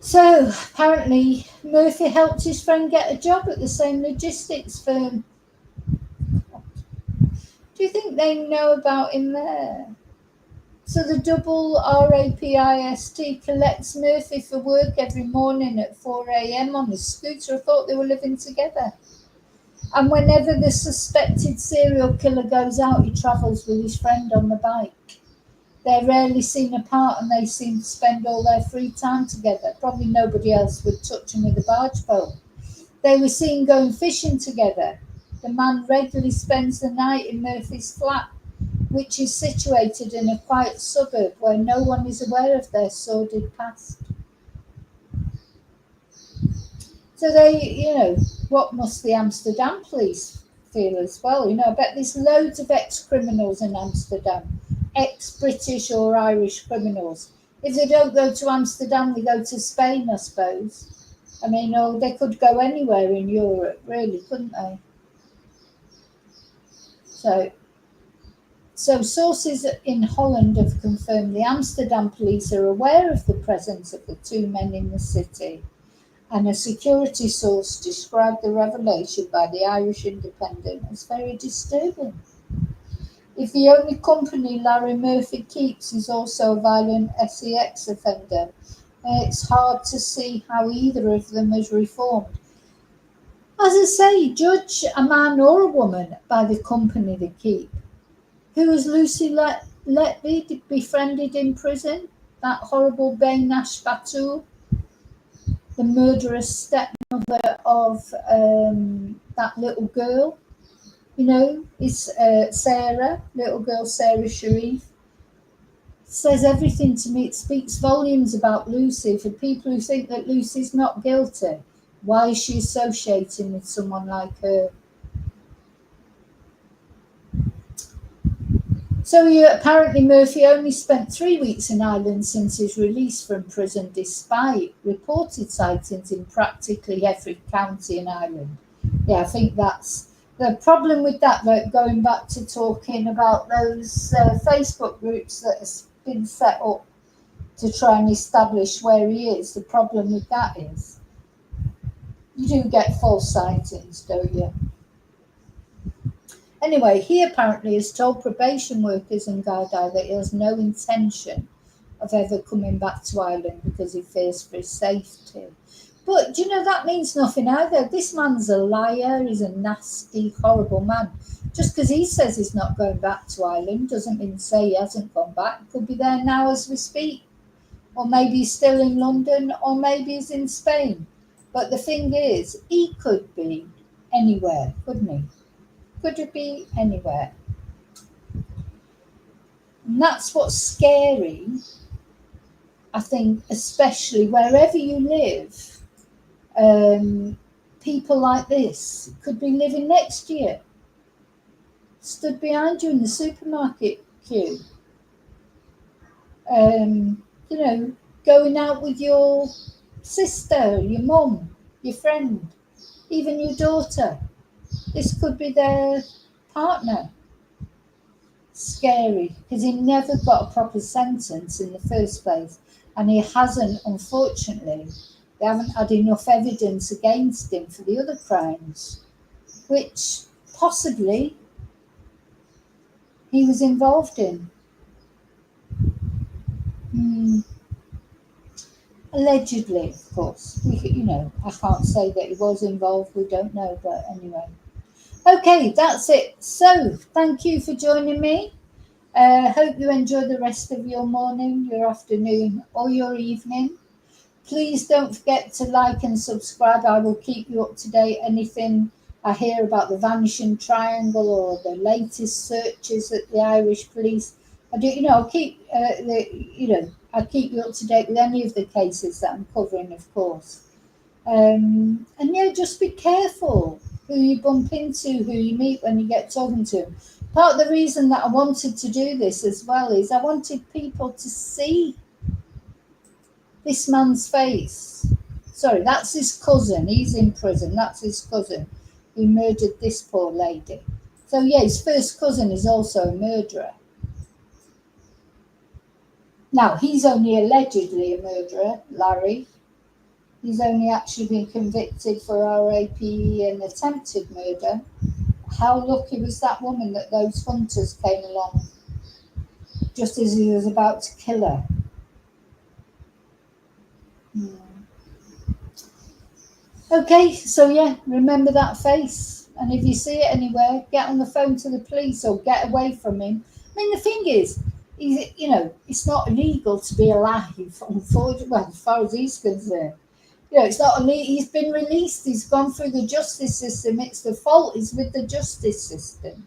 So apparently Murphy helped his friend get a job at the same logistics firm. Do you think they know about him there? So the double RAPIST collects Murphy for work every morning at 4 a.m. on a scooter. I thought they were living together. And whenever the suspected serial killer goes out, he travels with his friend on the bike. They're rarely seen apart and they seem to spend all their free time together. Probably nobody else would touch him with a barge pole. They were seen going fishing together. The man regularly spends the night in Murphy's flat, which is situated in a quiet suburb where no one is aware of their sordid past. So they, you know, what must the Amsterdam police feel as well? You know, I bet there's loads of ex-criminals in Amsterdam, ex-British or Irish criminals. If they don't go to Amsterdam, they go to Spain, I suppose. I mean, oh, they could go anywhere in Europe, really, couldn't they? So sources in Holland have confirmed the Amsterdam police are aware of the presence of the two men in the city, and a security source described the revelation by the Irish Independent as very disturbing. If the only company Larry Murphy keeps is also a violent SEX offender, it's hard to see how either of them has reformed. As I say, judge a man or a woman by the company they keep. Who was Lucy Letby befriended in prison? That horrible Beinash Batul, the murderous stepmother of that little girl. You know, it's Sarah, little girl Sarah Sharif. Says everything to me. It speaks volumes about Lucy. For people who think that Lucy's not guilty, why is she associating with someone like her? So apparently Murphy only spent 3 weeks in Ireland since his release from prison, despite reported sightings in practically every county in Ireland. Yeah, I think that's the problem with that. Like going back to talking about those Facebook groups that have been set up to try and establish where he is. The problem with that is you do get false sightings, don't you? Anyway, he apparently has told probation workers and Garda that he has no intention of ever coming back to Ireland because he fears for his safety. But do you know, that means nothing either. This man's a liar. He's a nasty, horrible man. Just because he says he's not going back to Ireland doesn't mean to say he hasn't gone back. He could be there now as we speak. Or maybe he's still in London, or maybe he's in Spain. But the thing is, he could be anywhere, couldn't he? Could it be anywhere? And that's what's scary, I think, especially wherever you live. People like this could be living next to you, stood behind you in the supermarket queue, you know, going out with your sister, your mum, your friend, even your daughter. This could be their partner. Scary, because he never got a proper sentence in the first place, and he hasn't, unfortunately. They haven't had enough evidence against him for the other crimes, which possibly he was involved in. Allegedly, of course. You know, I can't say that he was involved. We don't know, but anyway. Okay, that's it. So, thank you for joining me. Hope you enjoy the rest of your morning, your afternoon, or your evening. Please don't forget to like and subscribe. I will keep you up to date. Anything I hear about the Vanishing Triangle or the latest searches at the Irish police, I do. You know, I'll keep I'll keep you up to date with any of the cases that I'm covering, of course. And yeah, just be careful who you bump into, who you meet when you get talking to them. Part of the reason that I wanted to do this as well is I wanted people to see this man's face. Sorry, that's his cousin. He's in prison. That's his cousin who murdered this poor lady. So yeah, his first cousin is also a murderer. Now, he's only allegedly a murderer, Larry. He's only actually been convicted for RAPE and attempted murder. How lucky was that woman that those hunters came along just as he was about to kill her. Okay, so yeah, remember that face. And if you see it anywhere, get on the phone to the police or get away from him. I mean, the thing is, it's not illegal to be alive, unfortunately, well, as far as he's concerned. It's not illegal. He's been released. He's gone through the justice system. It's the fault is with the justice system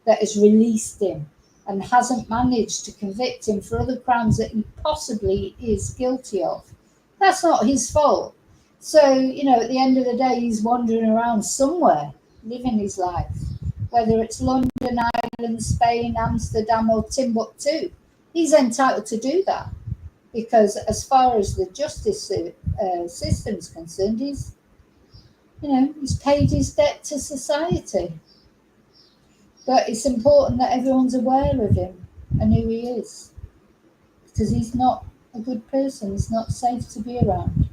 that has released him and hasn't managed to convict him for other crimes that he possibly is guilty of. That's not his fault. So, at the end of the day, he's wandering around somewhere, living his life, whether it's London, Ireland, Spain, Amsterdam, or Timbuktu. He's entitled to do that because as far as the justice system is concerned, he's paid his debt to society. But it's important that everyone's aware of him and who he is, because he's not a good person. He's not safe to be around.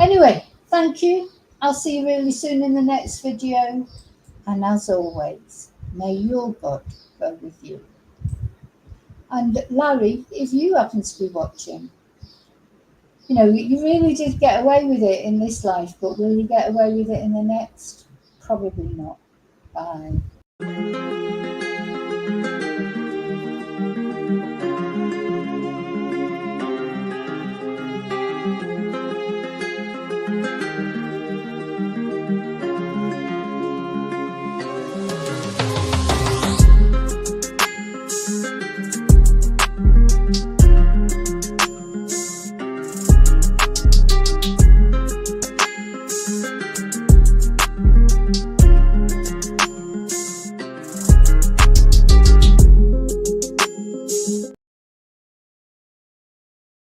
Anyway, thank you. I'll see you really soon in the next video. And as always, may your God go with you. And Larry, if you happen to be watching, you really did get away with it in this life, but will you get away with it in the next? Probably not. Bye.